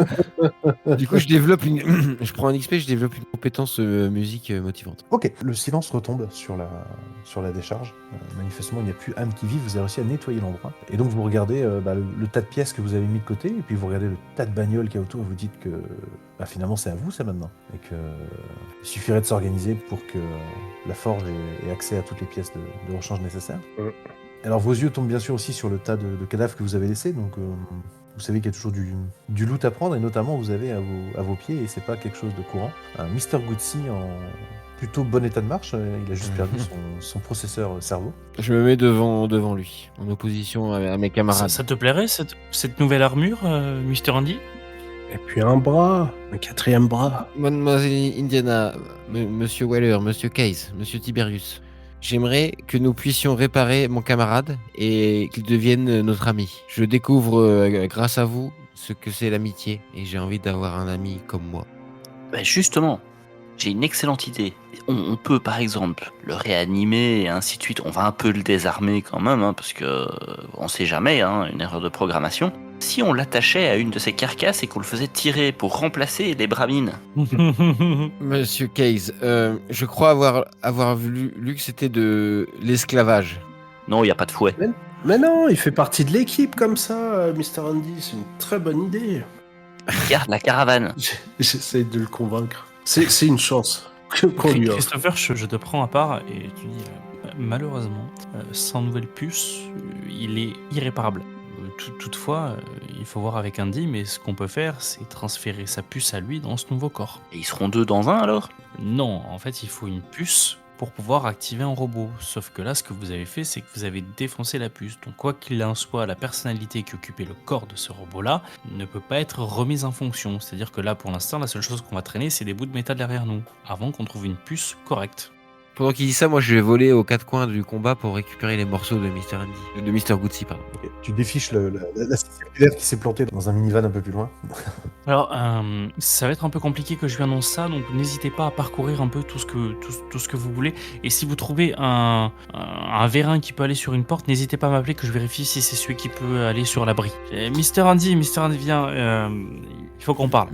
[SPEAKER 1] Du coup, je prends un XP, je développe une compétence musique motivante.
[SPEAKER 3] Ok, le silence retombe sur la décharge. Manifestement, il n'y a plus âme qui vive. Vous avez réussi à nettoyer l'endroit. Et donc, vous regardez le tas de pièces que vous avez mis de côté, et puis vous regardez le tas de bagnoles qu'il y a autour, et vous dites que finalement, c'est à vous, ça, maintenant. Et qu'il suffirait de s'organiser pour que la forge ait accès à toutes les pièces de rechange nécessaires. Alors, vos yeux tombent bien sûr aussi sur le tas de cadavres que vous avez laissés, donc vous savez qu'il y a toujours du loot à prendre, et notamment vous avez à vos pieds, et c'est pas quelque chose de courant, un Mr. Goodsey en plutôt bon état de marche. Il a juste perdu son processeur cerveau.
[SPEAKER 1] Je me mets devant lui, en opposition à mes camarades.
[SPEAKER 4] Ça te plairait cette nouvelle armure, Mr. Andy?
[SPEAKER 7] Et puis un bras, un quatrième bras.
[SPEAKER 1] Mademoiselle Indiana, Monsieur Weller, Monsieur Case, Monsieur Tiberius, j'aimerais que nous puissions réparer mon camarade et qu'il devienne notre ami. Je découvre, grâce à vous, ce que c'est l'amitié, et j'ai envie d'avoir un ami comme moi.
[SPEAKER 6] Bah justement, j'ai une excellente idée. On peut par exemple le réanimer et ainsi de suite. On va un peu le désarmer quand même, hein, parce que on sait jamais, hein, une erreur de programmation. Si on l'attachait à une de ses carcasses et qu'on le faisait tirer pour remplacer les bramines.
[SPEAKER 1] Monsieur Case, je crois avoir lu que c'était de l'esclavage.
[SPEAKER 6] Non, il n'y a pas de fouet.
[SPEAKER 7] Mais non, il fait partie de l'équipe comme ça, Mr. Andy. C'est une très bonne idée.
[SPEAKER 6] Garde la caravane.
[SPEAKER 7] J'essaie de le convaincre. C'est une chance qu'on lui offre.
[SPEAKER 4] Christopher, je te prends à part et tu dis malheureusement, sans nouvelle puce, il est irréparable. Toutefois, il faut voir avec Andy, mais ce qu'on peut faire, c'est transférer sa puce à lui dans ce nouveau corps.
[SPEAKER 6] Et ils seront deux dans un alors?
[SPEAKER 4] Non, en fait, il faut une puce pour pouvoir activer un robot. Sauf que là, ce que vous avez fait, c'est que vous avez défoncé la puce. Donc, quoi qu'il en soit, la personnalité qui occupait le corps de ce robot-là ne peut pas être remise en fonction. C'est-à-dire que là, pour l'instant, la seule chose qu'on va traîner, c'est des bouts de métal derrière nous, avant qu'on trouve une puce correcte.
[SPEAKER 1] Pendant qu'il dit ça, moi je vais voler aux quatre coins du combat pour récupérer les morceaux de Mr. Andy. De Mr. Goodsey, pardon.
[SPEAKER 3] Ok. Tu défiches la circulaire qui s'est plantée dans un minivan un peu plus loin.
[SPEAKER 4] Alors, ça va être un peu compliqué que je lui annonce ça, donc n'hésitez pas à parcourir un peu tout ce que vous voulez. Et si vous trouvez un vérin qui peut aller sur une porte, n'hésitez pas à m'appeler que je vérifie si c'est celui qui peut aller sur l'abri. Mr. Andy, viens, il faut qu'on parle.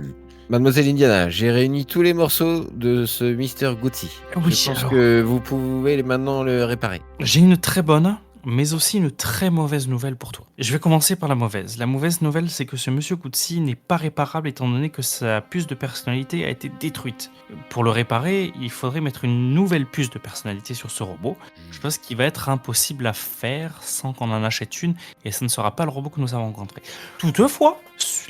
[SPEAKER 1] Mademoiselle Indiana, j'ai réuni tous les morceaux de ce Mr. Goodsey.
[SPEAKER 4] Oui,
[SPEAKER 1] Je pense
[SPEAKER 4] alors.
[SPEAKER 1] que vous pouvez maintenant le réparer.
[SPEAKER 4] J'ai une très bonne, mais aussi une très mauvaise nouvelle pour toi. Je vais commencer par la mauvaise. La mauvaise nouvelle, c'est que ce monsieur Goodsey n'est pas réparable étant donné que sa puce de personnalité a été détruite. Pour le réparer, il faudrait mettre une nouvelle puce de personnalité sur ce robot, chose qui va être impossible à faire sans qu'on en achète une, et ce ne sera pas le robot que nous avons rencontré. Toutefois,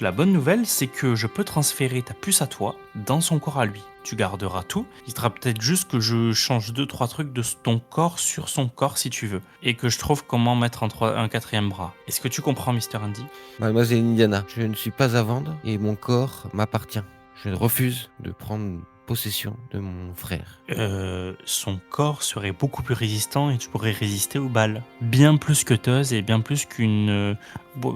[SPEAKER 4] la bonne nouvelle, c'est que je peux transférer ta puce à toi dans son corps à lui. Tu garderas tout. Il faudra peut-être juste que je change 2-3 trucs de ton corps sur son corps si tu veux. Et que je trouve comment mettre un quatrième bras. Est-ce que tu comprends, Mr. Andy?
[SPEAKER 1] Mademoiselle Indiana, je ne suis pas à vendre et mon corps m'appartient. Je refuse de prendre possession de mon frère.
[SPEAKER 4] Son corps serait beaucoup plus résistant et tu pourrais résister aux balles. Bien plus que Teuse et bien plus qu'une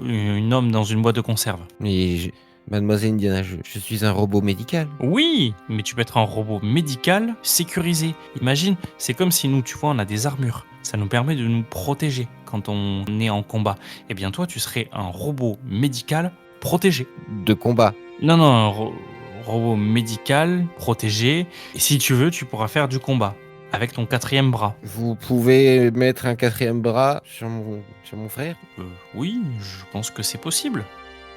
[SPEAKER 4] une homme dans une boîte de conserve.
[SPEAKER 1] Mais Mademoiselle Indiana, je suis un robot médical.
[SPEAKER 4] Oui, mais tu peux être un robot médical sécurisé. Imagine, c'est comme si nous, tu vois, on a des armures. Ça nous permet de nous protéger quand on est en combat. Eh bien toi, tu serais un robot médical protégé.
[SPEAKER 1] De combat.
[SPEAKER 4] Non, un robot médical protégé. Et si tu veux, tu pourras faire du combat avec ton quatrième bras.
[SPEAKER 1] Vous pouvez mettre un quatrième bras sur mon frère?
[SPEAKER 4] Oui, je pense que c'est possible.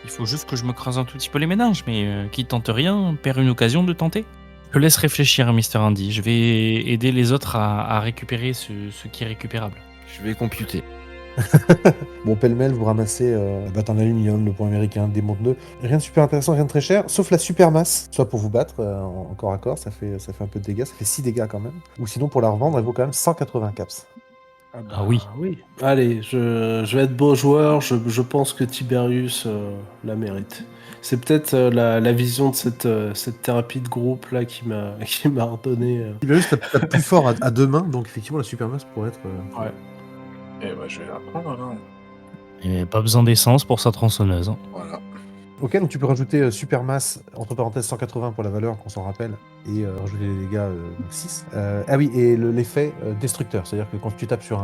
[SPEAKER 4] Il faut juste que je me creuse un tout petit peu les méninges, mais qui tente rien perd une occasion de tenter. Je te laisse réfléchir, Mr. Andy. Je vais aider les autres à récupérer ce qui est récupérable.
[SPEAKER 1] Je vais computer.
[SPEAKER 3] Bon, pêle-mêle, vous ramassez battant l'aluminium, le pont américain, des montres 2. Rien de super intéressant, rien de très cher, sauf la super masse. Soit pour vous battre en corps à corps, ça fait un peu de dégâts, ça fait 6 dégâts quand même. Ou sinon, pour la revendre, elle vaut quand même 180 caps.
[SPEAKER 4] Ah oui.
[SPEAKER 7] Allez, je vais être beau joueur. Je pense que Tiberius la mérite. C'est peut-être la vision de cette thérapie de groupe là qui m'a redonné.
[SPEAKER 3] Tiberius tape plus fort à deux mains, donc effectivement, la super masse pourrait être.
[SPEAKER 7] Ouais.
[SPEAKER 5] Et bah, je vais la prendre, là.
[SPEAKER 4] Il n'y a pas besoin d'essence pour sa tronçonneuse. Hein.
[SPEAKER 5] Voilà.
[SPEAKER 3] Ok, donc tu peux rajouter Supermass, entre parenthèses 180 pour la valeur, qu'on s'en rappelle, et rajouter les dégâts 6. Ah oui, et l'effet destructeur, c'est-à-dire que quand tu tapes sur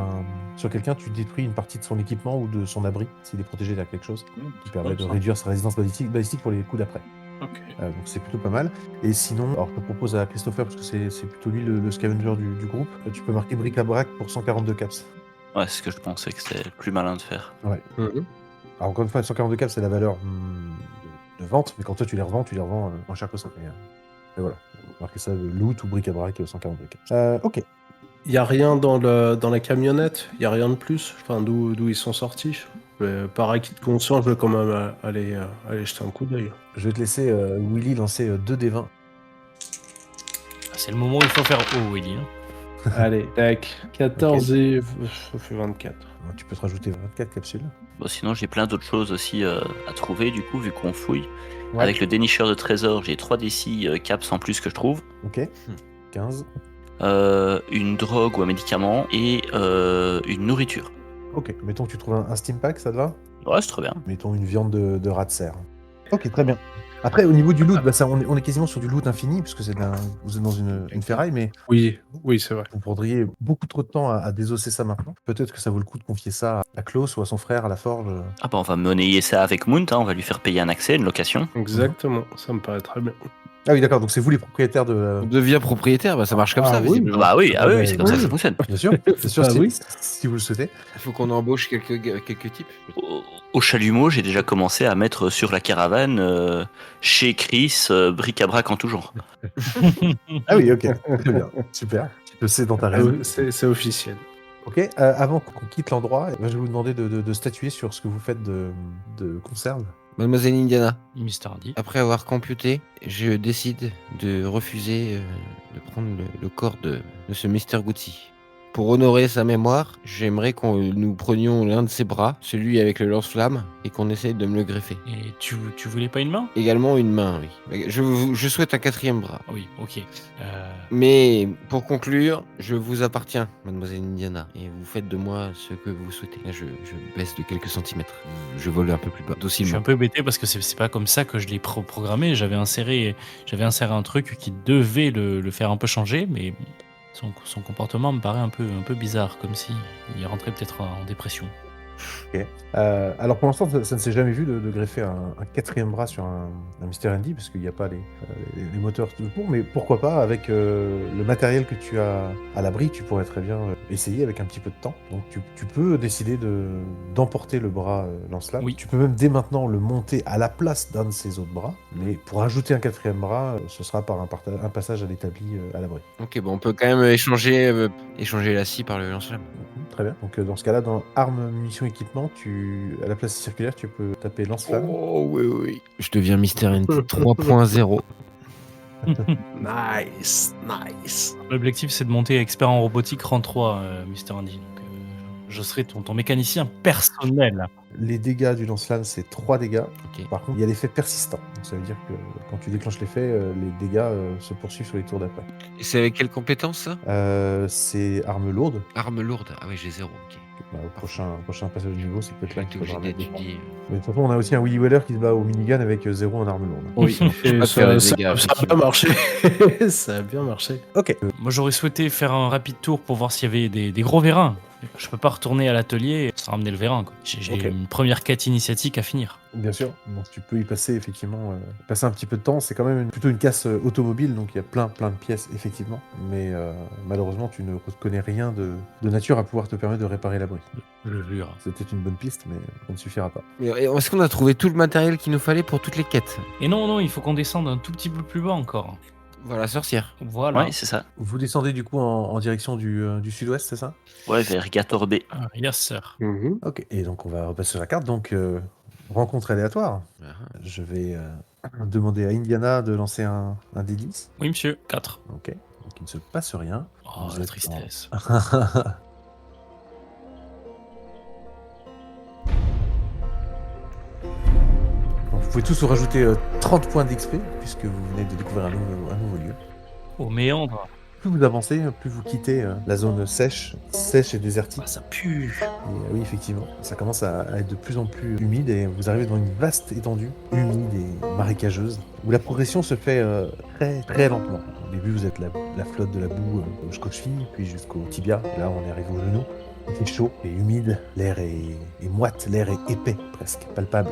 [SPEAKER 3] quelqu'un, tu détruis une partie de son équipement ou de son abri, s'il est protégé derrière quelque chose, qui permet de réduire sa résistance balistique pour les coups d'après.
[SPEAKER 4] Ok.
[SPEAKER 3] Donc c'est plutôt pas mal. Et sinon, alors je te propose à Christopher, parce que c'est plutôt lui le scavenger du groupe, tu peux marquer bric-à-brac pour 142 caps.
[SPEAKER 6] Ouais, c'est ce que je pensais que c'était le plus malin de faire.
[SPEAKER 7] Mhm.
[SPEAKER 3] Alors encore une fois, 142 caps, c'est la valeur de vente, mais quand toi tu les revends moins cher que ça. Et voilà, marquez ça loot ou bric-à-brac 142 caps. Ok.
[SPEAKER 7] Il n'y a rien dans la camionnette, il n'y a rien de plus, enfin, d'où ils sont sortis. Par acquis de conscience, je vais quand même aller jeter un coup d'œil.
[SPEAKER 3] Je vais te laisser Willy lancer 2d20.
[SPEAKER 4] C'est le moment où il faut faire haut, Willy. Hein.
[SPEAKER 7] Allez, tac, 14 et ça fait 24.
[SPEAKER 3] Tu peux te rajouter 24 capsules.
[SPEAKER 6] Bon, sinon, j'ai plein d'autres choses aussi à trouver, du coup, vu qu'on fouille.
[SPEAKER 3] Ouais.
[SPEAKER 6] Avec le dénicheur de trésors, j'ai 3d6 caps en plus que je trouve.
[SPEAKER 3] Ok. 15.
[SPEAKER 6] Une drogue ou un médicament et une nourriture.
[SPEAKER 3] Ok. Mettons que tu trouves un steam pack, ça te va?
[SPEAKER 6] Ouais, c'est très bien.
[SPEAKER 3] Mettons une viande de rat de cerf. Ok, très bien. Après, au niveau du loot, ça, on est quasiment sur du loot infini, puisque vous êtes dans une ferraille, mais
[SPEAKER 7] Oui, c'est vrai.
[SPEAKER 3] vous prendriez beaucoup trop de temps à désosser ça maintenant. Peut-être que ça vaut le coup de confier ça à Klaus ou à son frère à la forge.
[SPEAKER 6] Ah bah on va monnayer ça avec Mount, hein, on va lui faire payer un accès, une location.
[SPEAKER 7] Exactement, ça me paraît très bien.
[SPEAKER 3] Ah oui, d'accord, donc c'est vous les propriétaires de...
[SPEAKER 1] On devient propriétaire, bah, ça marche comme ça.
[SPEAKER 3] oui.
[SPEAKER 1] visiblement.
[SPEAKER 6] Bah oui,
[SPEAKER 3] Ah
[SPEAKER 6] oui,
[SPEAKER 3] bah,
[SPEAKER 6] c'est comme ça que
[SPEAKER 3] oui.
[SPEAKER 6] ça fonctionne.
[SPEAKER 3] Bien sûr, c'est sûr,
[SPEAKER 7] Ah oui.
[SPEAKER 3] si vous le souhaitez.
[SPEAKER 1] Il faut qu'on embauche quelques types.
[SPEAKER 6] Au chalumeau, j'ai déjà commencé à mettre sur la caravane chez Chris bric-à-brac en tout genre.
[SPEAKER 3] Ah oui, ok, très bien, super. Tu le sais dans ta raison.
[SPEAKER 7] C'est officiel.
[SPEAKER 3] Ok, avant qu'on quitte l'endroit, je vais vous demander de statuer sur ce que vous faites de conserve.
[SPEAKER 1] Mademoiselle Indiana,
[SPEAKER 4] Mister Andy.
[SPEAKER 1] après avoir computé, je décide de refuser de prendre le corps de ce Mr. Gucci. Pour honorer sa mémoire, j'aimerais que nous prenions l'un de ses bras, celui avec le lance-flamme, et qu'on essaye de me le greffer.
[SPEAKER 4] Et tu voulais pas une main?
[SPEAKER 1] Également une main, oui. Je souhaite un 4e bras.
[SPEAKER 4] Oui, ok.
[SPEAKER 1] Mais pour conclure, je vous appartiens, Mademoiselle Indiana, et vous faites de moi ce que vous souhaitez. Là, je baisse de quelques centimètres. Je vole un peu plus bas,
[SPEAKER 4] Je suis
[SPEAKER 1] docilement.
[SPEAKER 4] un peu bêté parce que c'est pas comme ça que je l'ai programmé. J'avais inséré un truc qui devait le faire un peu changer, mais son comportement me paraît un peu bizarre, comme si il rentrait peut-être en dépression.
[SPEAKER 3] Alors pour l'instant, ça ne s'est jamais vu de greffer un 4e bras sur un Mr. Andy, parce qu'il n'y a pas les moteurs pour, mais pourquoi pas, avec le matériel que tu as à l'abri, tu pourrais très bien essayer avec un petit peu de temps. Donc tu peux décider d'emporter le bras lance-flamme.
[SPEAKER 4] Oui.
[SPEAKER 3] Tu peux même dès maintenant le monter à la place d'un de ses autres bras, mais pour ajouter un 4e bras, ce sera par un passage à l'établi à l'abri.
[SPEAKER 1] Ok, bon, on peut quand même échanger la scie par le lance-flamme.
[SPEAKER 3] Très bien. Donc dans ce cas-là, dans armes, munitions, équipement, à la place circulaire, tu peux taper lance-flamme.
[SPEAKER 1] Oh, oui. Je deviens Mr. Andy 3.0.
[SPEAKER 7] Nice.
[SPEAKER 4] L'objectif, c'est de monter expert en robotique rang 3, Mister Andy. Donc, je serai ton mécanicien personnel.
[SPEAKER 3] Les dégâts du lance-flamme, c'est 3 dégâts.
[SPEAKER 1] Ok.
[SPEAKER 3] Par contre, il y a l'effet persistant. Donc ça veut dire que quand tu déclenches l'effet, les dégâts se poursuivent sur les tours d'après.
[SPEAKER 1] Et c'est avec quelle compétence, ça?
[SPEAKER 3] C'est arme lourde.
[SPEAKER 1] Arme lourde. Ah oui, j'ai 0. Ok.
[SPEAKER 3] Bah, au prochain passage de niveau, c'est peut-être là
[SPEAKER 1] J'ai
[SPEAKER 3] qu'il
[SPEAKER 1] été
[SPEAKER 3] faudra
[SPEAKER 1] obligé
[SPEAKER 3] mettre des points.
[SPEAKER 1] d'étudier.
[SPEAKER 3] Mais de toute façon, on a aussi un Willy Weller qui se bat au minigun avec 0 en arme lourde.
[SPEAKER 7] Oui, et
[SPEAKER 1] pas faire les
[SPEAKER 7] ça
[SPEAKER 1] dégâts,
[SPEAKER 7] a bien
[SPEAKER 1] effectivement.
[SPEAKER 7] marché. Ça a bien marché.
[SPEAKER 3] Ok.
[SPEAKER 4] Moi, j'aurais souhaité faire un rapide tour pour voir s'il y avait des gros vérins. Je peux pas retourner à l'atelier sans ramener le vérin, quoi. J'ai
[SPEAKER 3] Ok.
[SPEAKER 4] une première quête initiatique à finir.
[SPEAKER 3] Bien sûr. Donc tu peux y passer effectivement, passer un petit peu de temps. C'est quand même plutôt une casse automobile, donc il y a plein de pièces effectivement. Mais malheureusement, tu ne reconnais rien de nature à pouvoir te permettre de réparer l'abri.
[SPEAKER 4] Le jure.
[SPEAKER 3] C'était une bonne piste, mais ça ne suffira pas.
[SPEAKER 1] Mais est-ce qu'on a trouvé tout le matériel qu'il nous fallait pour toutes les quêtes?
[SPEAKER 4] Et non, il faut qu'on descende un tout petit peu plus bas encore.
[SPEAKER 1] Voilà, sorcière.
[SPEAKER 4] Voilà.
[SPEAKER 6] Ouais, c'est ça.
[SPEAKER 3] Vous descendez du coup en direction du sud-ouest, c'est ça?
[SPEAKER 6] Ouais, vers Gatorbé.
[SPEAKER 4] Ah, yes, sir.
[SPEAKER 3] Ok. Et donc on va repasser sur la carte. Donc rencontre aléatoire.
[SPEAKER 1] Ah.
[SPEAKER 3] Je vais demander à Indiana de lancer un D10.
[SPEAKER 4] Oui, monsieur. 4.
[SPEAKER 3] Ok. Donc il ne se passe rien.
[SPEAKER 4] Oh,
[SPEAKER 3] Vous
[SPEAKER 4] la
[SPEAKER 3] êtes
[SPEAKER 4] tristesse.
[SPEAKER 3] Donc, vous pouvez tous vous rajouter 30 points d'XP puisque vous venez de découvrir un nouveau lieu.
[SPEAKER 4] Au méandre.
[SPEAKER 3] plus vous avancez, plus vous quittez la zone sèche et désertique.
[SPEAKER 4] Ah, ça pue.
[SPEAKER 3] Et, oui, effectivement, ça commence à être de plus en plus humide et vous arrivez dans une vaste étendue humide et marécageuse où la progression se fait très très lentement. Au début, vous êtes la flotte de la boue jusqu'aux chevilles, puis jusqu'au tibia. Et là, on est arrivé aux genoux. Il fait chaud et humide, l'air est moite, l'air est épais, presque palpable.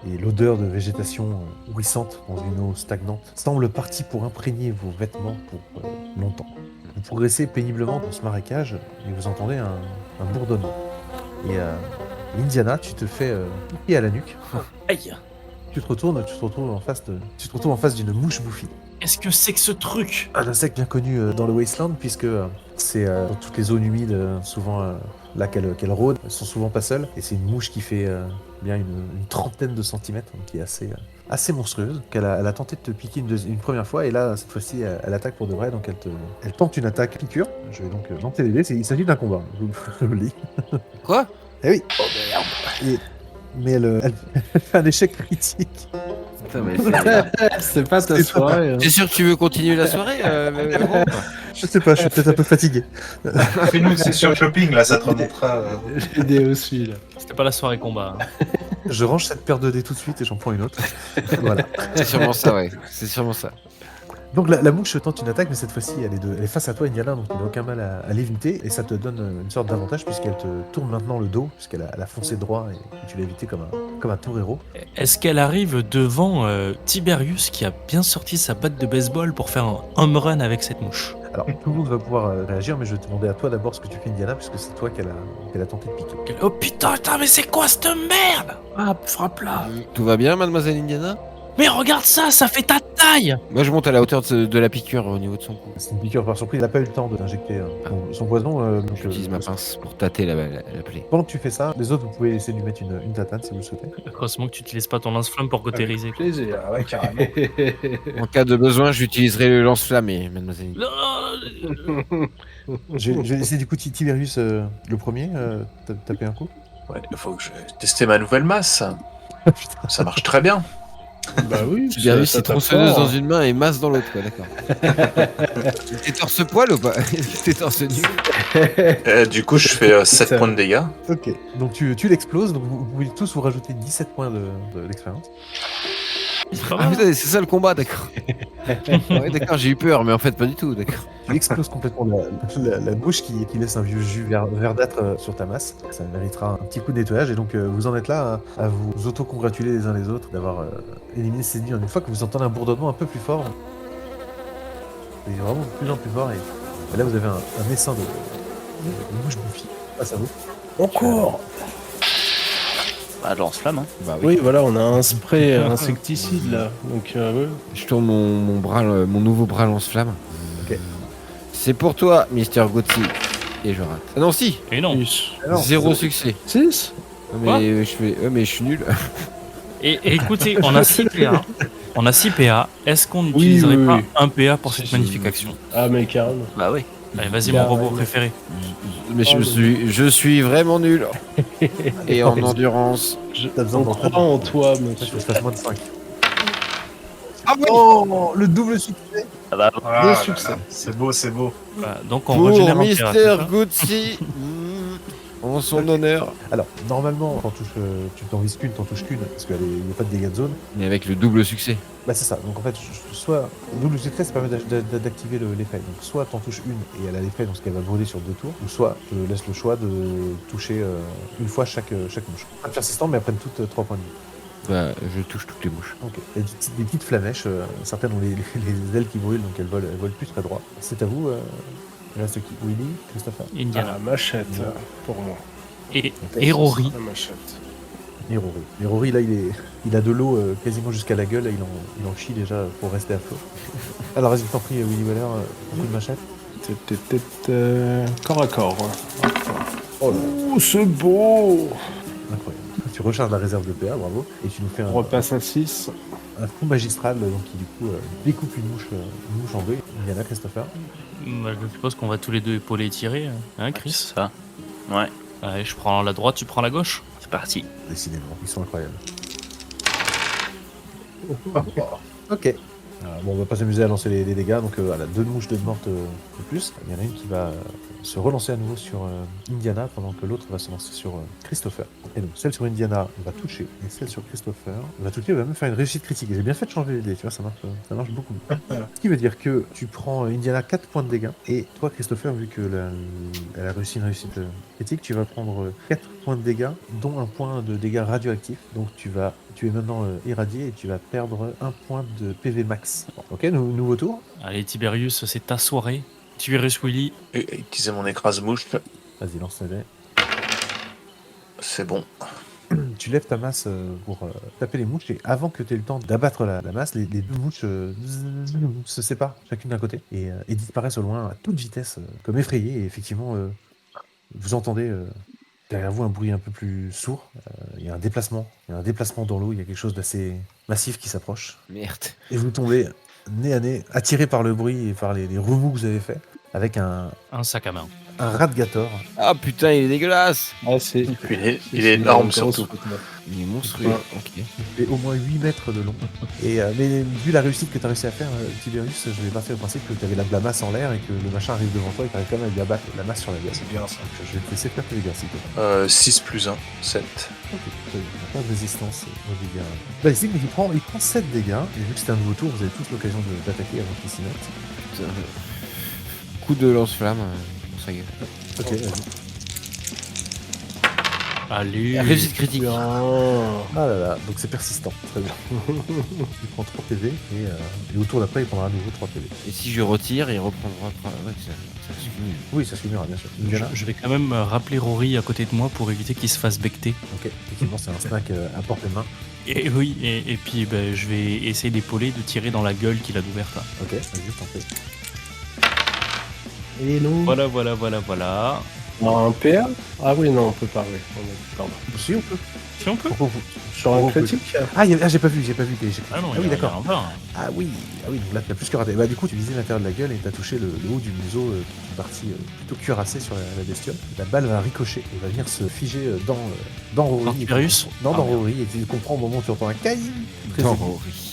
[SPEAKER 3] Et l'odeur de végétation ouissante dans une eau stagnante semble partie pour imprégner vos vêtements pour longtemps. Vous progressez péniblement dans ce marécage et vous entendez un bourdonnement. Et Indiana, tu te fais piquer à la nuque.
[SPEAKER 4] Aïe.
[SPEAKER 3] Tu te retrouves en face d'une mouche bouffie.
[SPEAKER 4] Qu'est-ce que c'est que ce truc?
[SPEAKER 3] Un insecte bien connu dans le Wasteland, puisque c'est dans toutes les zones humides, souvent là qu'elle rôde, elles sont souvent pas seules. Et c'est une mouche qui fait bien une trentaine de centimètres, donc qui est assez monstrueuse. Elle a tenté de te piquer une première fois, et là, cette fois-ci, elle attaque pour de vrai, donc elle tente une attaque piqûre. Je vais donc lancer les dés, il s'agit d'un combat, je vous le dis.
[SPEAKER 1] Quoi?
[SPEAKER 3] Eh oui. Oh merde. Mais elle fait un échec critique.
[SPEAKER 1] Putain, mais
[SPEAKER 7] C'est pas ta soirée. Hein.
[SPEAKER 1] t'es sûr que tu veux continuer la soirée bon.
[SPEAKER 3] Je sais pas, je suis peut-être un peu fatigué.
[SPEAKER 5] Fais-nous une session shopping, là, ça te remontera.
[SPEAKER 7] J'ai des aussi là.
[SPEAKER 4] C'était pas la soirée combat. Hein.
[SPEAKER 3] Je range cette paire de dés tout de suite et j'en prends une autre. Voilà.
[SPEAKER 1] C'est sûrement ça, ouais. C'est sûrement ça.
[SPEAKER 3] Donc la mouche tente une attaque, mais cette fois-ci elle est face à toi, Indiana, donc il n'a aucun mal à l'éviter, et ça te donne une sorte d'avantage puisqu'elle te tourne maintenant le dos, puisqu'elle a foncé droit et tu l'as évité comme un tour-héros.
[SPEAKER 4] Est-ce qu'elle arrive devant Tiberius qui a bien sorti sa batte de baseball pour faire un home run avec cette mouche?
[SPEAKER 3] Alors tout le monde va pouvoir réagir, mais je vais te demander à toi d'abord ce que tu fais, Indiana, puisque c'est toi qu'elle a tenté de piquer.
[SPEAKER 4] Oh putain, mais c'est quoi cette merde?
[SPEAKER 7] Ah, frappe-la.
[SPEAKER 1] Tout va bien, mademoiselle Indiana?
[SPEAKER 4] Mais regarde ça, ça fait ta taille!
[SPEAKER 1] Moi, je monte à la hauteur de la piqûre au niveau de son cou.
[SPEAKER 3] C'est une piqûre par surprise, elle n'a pas eu le temps d'injecter son poison. Donc,
[SPEAKER 1] J'utilise ma pince pour tâter la plaie.
[SPEAKER 3] pendant que tu fais ça, les autres vous pouvez essayer de lui mettre une tatane si vous le souhaitez.
[SPEAKER 4] Heureusement que tu utilises pas ton lance-flamme pour cautériser. quoi.
[SPEAKER 7] Plaisir, ouais, carrément.
[SPEAKER 1] En cas de besoin, j'utiliserai le lance-flamme, mademoiselle Indiana.
[SPEAKER 3] Je vais laisser du coup Tiberius le premier taper un coup.
[SPEAKER 5] Ouais, il faut que je teste ma nouvelle masse. Ça marche très bien.
[SPEAKER 7] Bah oui.
[SPEAKER 1] Tiberius,
[SPEAKER 7] ça
[SPEAKER 1] c'est
[SPEAKER 7] tape
[SPEAKER 1] tronçonneuse
[SPEAKER 7] fort,
[SPEAKER 1] dans une main et masse dans l'autre, quoi, d'accord. T'es torse-poil ou pas? T'es torse nu?
[SPEAKER 5] Du coup, je fais 7
[SPEAKER 7] Putain.
[SPEAKER 5] points de dégâts.
[SPEAKER 3] Ok, donc tu l'exploses, donc vous pouvez tous vous rajouter 17 points d'expérience.
[SPEAKER 4] C'est pas
[SPEAKER 1] Ah
[SPEAKER 4] mal.
[SPEAKER 1] putain, c'est ça le combat, d'accord. Ouais, d'accord, j'ai eu peur, mais en fait, pas du tout, d'accord.
[SPEAKER 3] Tu exploses complètement la bouche qui laisse un vieux jus verdâtre sur ta masse. Ça méritera un petit coup de nettoyage, et donc vous en êtes là à vous auto-congratuler les uns les autres d'avoir éliminé ces ennemis. Une fois que vous entendez un bourdonnement un peu plus fort, c'est vraiment de plus en plus fort, et là vous avez un essaim de mouche bouffie face à vous.
[SPEAKER 7] Encore.
[SPEAKER 6] Bah, lance-flamme, hein.
[SPEAKER 1] Bah
[SPEAKER 7] Oui, voilà, on a un spray insecticide là. Donc, ouais.
[SPEAKER 1] Je tourne mon bras, mon nouveau bras lance-flamme.
[SPEAKER 3] Ok.
[SPEAKER 1] C'est pour toi, Mister Gotzi. Et je rate. Ah non, si.
[SPEAKER 4] Et non.
[SPEAKER 3] Alors,
[SPEAKER 1] Zéro succès.
[SPEAKER 7] 6.
[SPEAKER 1] Mais je suis nul.
[SPEAKER 4] Et écoutez, on a 6 PA. On a 6 PA. Est-ce qu'on n'utiliserait
[SPEAKER 7] oui,
[SPEAKER 4] pas
[SPEAKER 7] oui.
[SPEAKER 4] un PA pour cette
[SPEAKER 1] Si,
[SPEAKER 4] magnifique action?
[SPEAKER 7] Ah, mais carrément.
[SPEAKER 6] Bah oui.
[SPEAKER 4] Allez, vas-y,
[SPEAKER 7] Bah,
[SPEAKER 4] mon robot
[SPEAKER 7] ouais.
[SPEAKER 4] préféré.
[SPEAKER 1] Mais je suis vraiment nul. Et en endurance.
[SPEAKER 3] t'as besoin
[SPEAKER 7] On
[SPEAKER 3] d'en
[SPEAKER 7] croit
[SPEAKER 3] faire.
[SPEAKER 7] en toi,
[SPEAKER 3] Il
[SPEAKER 7] monsieur.
[SPEAKER 3] faut que je fasse moins de 5.
[SPEAKER 1] Ah oui.
[SPEAKER 3] Oh, le double succès.
[SPEAKER 6] Ah bah,
[SPEAKER 5] Ah,
[SPEAKER 7] succès.
[SPEAKER 5] là, là, c'est beau, c'est beau.
[SPEAKER 4] Voilà, donc on
[SPEAKER 1] Pour
[SPEAKER 4] régénère un PA, c'est
[SPEAKER 1] Mister
[SPEAKER 4] ça
[SPEAKER 1] Gotzi. En son honneur.
[SPEAKER 3] Alors, normalement, quand tu t'en vises qu'une, t'en touches qu'une, parce qu'il n'y a pas de dégâts de zone.
[SPEAKER 1] Mais avec le double succès.
[SPEAKER 3] Bah c'est ça, donc en fait, soit double succès, ça permet d'activer l'effet. Donc soit t'en touches une et elle a l'effet, donc qu'elle va brûler sur 2 tours, ou soit je te laisse le choix de toucher une fois chaque mouche. Pas de persistant, mais elles prennent toutes 3 points de vie.
[SPEAKER 1] Bah, je touche toutes les mouches.
[SPEAKER 3] Ok. Il y a des petites flamèches, certaines ont les ailes qui brûlent, donc elles volent plus très droit. C'est à vous, il reste qui? Willy, Christopher
[SPEAKER 4] Indiana.
[SPEAKER 7] Ah, machette pour moi.
[SPEAKER 4] Et Rory.
[SPEAKER 7] La machette.
[SPEAKER 3] et Rory. Et Rory, là, il a de l'eau quasiment jusqu'à la gueule, et il en chie déjà pour rester à flot. Alors vas-y, t'en prie, Willy Weller, un coup de machette.
[SPEAKER 7] Corps à corps. hein.
[SPEAKER 3] Oh là,
[SPEAKER 7] Oh, c'est beau.
[SPEAKER 3] incroyable. Tu recharges la réserve de PA, bravo, et tu nous fais
[SPEAKER 7] On repasse à 6.
[SPEAKER 3] un coup magistral, donc qui du coup découpe une mouche en deux. Il y en a, Christopher.
[SPEAKER 4] Bah, je suppose qu'on va tous les deux épauler et tirer, hein, Chris?
[SPEAKER 6] c'est ça. Ouais,
[SPEAKER 4] Allez, je prends la droite, tu prends la gauche.
[SPEAKER 6] c'est parti.
[SPEAKER 3] Décidément, ils sont incroyables. Ok. Bon, on va pas s'amuser à lancer les dégâts, donc voilà, 2 mouches de mortes de plus. Il y en a une qui va se relancer à nouveau sur Indiana, pendant que l'autre va se lancer sur Christopher. Et donc, celle sur Indiana va toucher, et celle sur Christopher va toucher, va même faire une réussite critique. Et j'ai bien fait de changer les dés, tu vois, ça marche beaucoup. Ce qui veut dire que tu prends Indiana 4 points de dégâts, et toi, Christopher, vu qu'elle a réussi une réussite critique, tu vas prendre 4 points de dégâts, dont un point de dégâts radioactifs. Donc tu es maintenant irradié et tu vas perdre 1 point de PV max. Ok, nouveau tour.
[SPEAKER 4] Allez, Tiberius, c'est ta soirée. Tiberius Willy.
[SPEAKER 5] Et utiliser mon écrase-mouche.
[SPEAKER 3] Vas-y, lance les dés.
[SPEAKER 5] C'est bon.
[SPEAKER 3] Tu lèves ta masse pour taper les mouches, et avant que tu aies le temps d'abattre la masse, les 2 mouches se séparent chacune d'un côté et disparaissent au loin à toute vitesse, comme effrayées. Et effectivement, vous entendez derrière vous un bruit un peu plus sourd. Il y a un déplacement dans l'eau, il y a quelque chose d'assez massif qui s'approche.
[SPEAKER 1] Merde.
[SPEAKER 3] Et vous tombez nez à nez, attiré par le bruit et par les remous que vous avez fait, avec un
[SPEAKER 4] sac à main.
[SPEAKER 3] Radgator.
[SPEAKER 1] Ah putain, il est dégueulasse.
[SPEAKER 7] Ah, c'est.
[SPEAKER 5] Il est énorme surtout.
[SPEAKER 1] Il est monstrueux.
[SPEAKER 7] Ouais.
[SPEAKER 1] Ok.
[SPEAKER 3] Il fait au moins 8 mètres de long. Et, mais vu la réussite que tu as réussi à faire, Tiberius, je vais partir au principe que tu avais la masse en l'air et que le machin arrive devant toi et que tu arrives quand même à lui abattre la masse sur la gueule.
[SPEAKER 5] C'est bien ça.
[SPEAKER 3] Donc je vais te laisser faire tes dégâts, s'il te plaît.
[SPEAKER 5] 6 plus 1, 7.
[SPEAKER 3] Ok, très bien. Pas de résistance aux dégâts. Balistique, mais il prend 7 dégâts. Et vu que c'était un nouveau tour, vous avez tous l'occasion d'attaquer avant qu'il s'y mette.
[SPEAKER 1] Putain. Coup de lance-flamme pour sa gueule.
[SPEAKER 3] Ok, vas-y.
[SPEAKER 4] Allez.
[SPEAKER 1] Réussite critique.
[SPEAKER 3] Ah là là, donc c'est persistant. Très bien. Il prend 3 PV et au tour d'après, il prendra à nouveau 3 PV.
[SPEAKER 1] Et si je retire, il reprendra. Ouais, ça se cumule.
[SPEAKER 3] Oui, ça se cumulera, bien sûr.
[SPEAKER 4] Je vais quand même rappeler Rory à côté de moi pour éviter qu'il se fasse becter.
[SPEAKER 3] Ok, effectivement, c'est un snack à portée-main.
[SPEAKER 4] Et oui, et puis ben, je vais essayer d'épauler, de tirer dans la gueule qu'il a ouverte.
[SPEAKER 3] Ok, vas-y, t'en fais.
[SPEAKER 7] Et non.
[SPEAKER 4] Voilà.
[SPEAKER 7] Non, un PA. Ah oui, non, on peut pas, oui. Pardon.
[SPEAKER 3] Si, on peut.
[SPEAKER 4] Si on peut.
[SPEAKER 3] Pourquoi vous
[SPEAKER 7] Sur un critique.
[SPEAKER 3] j'ai pas vu.
[SPEAKER 4] Ah non,
[SPEAKER 3] oui, d'accord.
[SPEAKER 4] il y a un vin.
[SPEAKER 3] Ah oui, donc là, t'as plus que raté. Bah, du coup, tu visais l'intérieur de la gueule et t'as touché le haut du museau, qui est une partie plutôt cuirassée sur la bestiole. La balle va ricocher et va venir se figer dans Rory.
[SPEAKER 4] Dans Tiberius
[SPEAKER 3] Non, dans
[SPEAKER 4] merde.
[SPEAKER 3] Rory, et tu comprends au moment où tu entends un caille.
[SPEAKER 1] Dans Rory.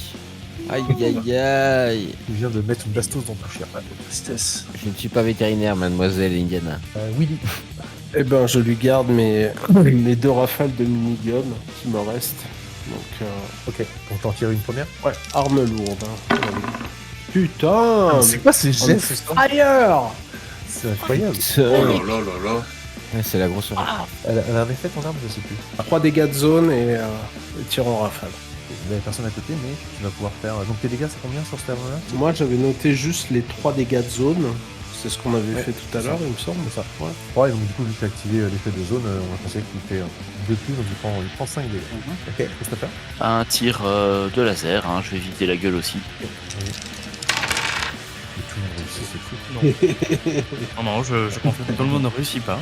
[SPEAKER 1] Aïe aïe aïe.
[SPEAKER 3] Tu viens de mettre une bastos dans ton chien.
[SPEAKER 5] Tristesse.
[SPEAKER 1] Je ne suis pas vétérinaire, mademoiselle Indiana.
[SPEAKER 3] Willy.
[SPEAKER 7] Eh ben, je lui garde mes 2 rafales de minigun qui me restent. Donc,
[SPEAKER 3] Ok, on t'en tire une première.
[SPEAKER 7] ouais, arme lourde. Hein. Putain.
[SPEAKER 3] C'est quoi ces
[SPEAKER 7] on
[SPEAKER 3] gestes
[SPEAKER 7] Fire.
[SPEAKER 3] C'est incroyable.
[SPEAKER 5] Oh là là là là.
[SPEAKER 1] Ouais, c'est la grosse horreur.
[SPEAKER 3] Elle a un effet ton arme, je sais plus.
[SPEAKER 7] 3 dégâts de zone et tir en rafale.
[SPEAKER 3] Il y a personne à côté, mais tu vas pouvoir faire. Donc tes dégâts, c'est combien sur cette arme-là?
[SPEAKER 7] Moi, j'avais noté juste les 3 dégâts de zone. C'est ce qu'on avait
[SPEAKER 3] Ouais,
[SPEAKER 7] fait tout à l'heure, il me semble.
[SPEAKER 3] C'est ça. Ouais. Ouais, donc du coup, vu que tu as activé l'effet de zone, on va penser qu'il fait 2 plus, donc il prend 5 dégâts. Ok, Christopher.
[SPEAKER 6] Un tir de laser, hein, je vais vider la gueule aussi.
[SPEAKER 3] Et tout le monde réussit, c'est fou.
[SPEAKER 4] Non, je confie que tout le monde ne réussit pas.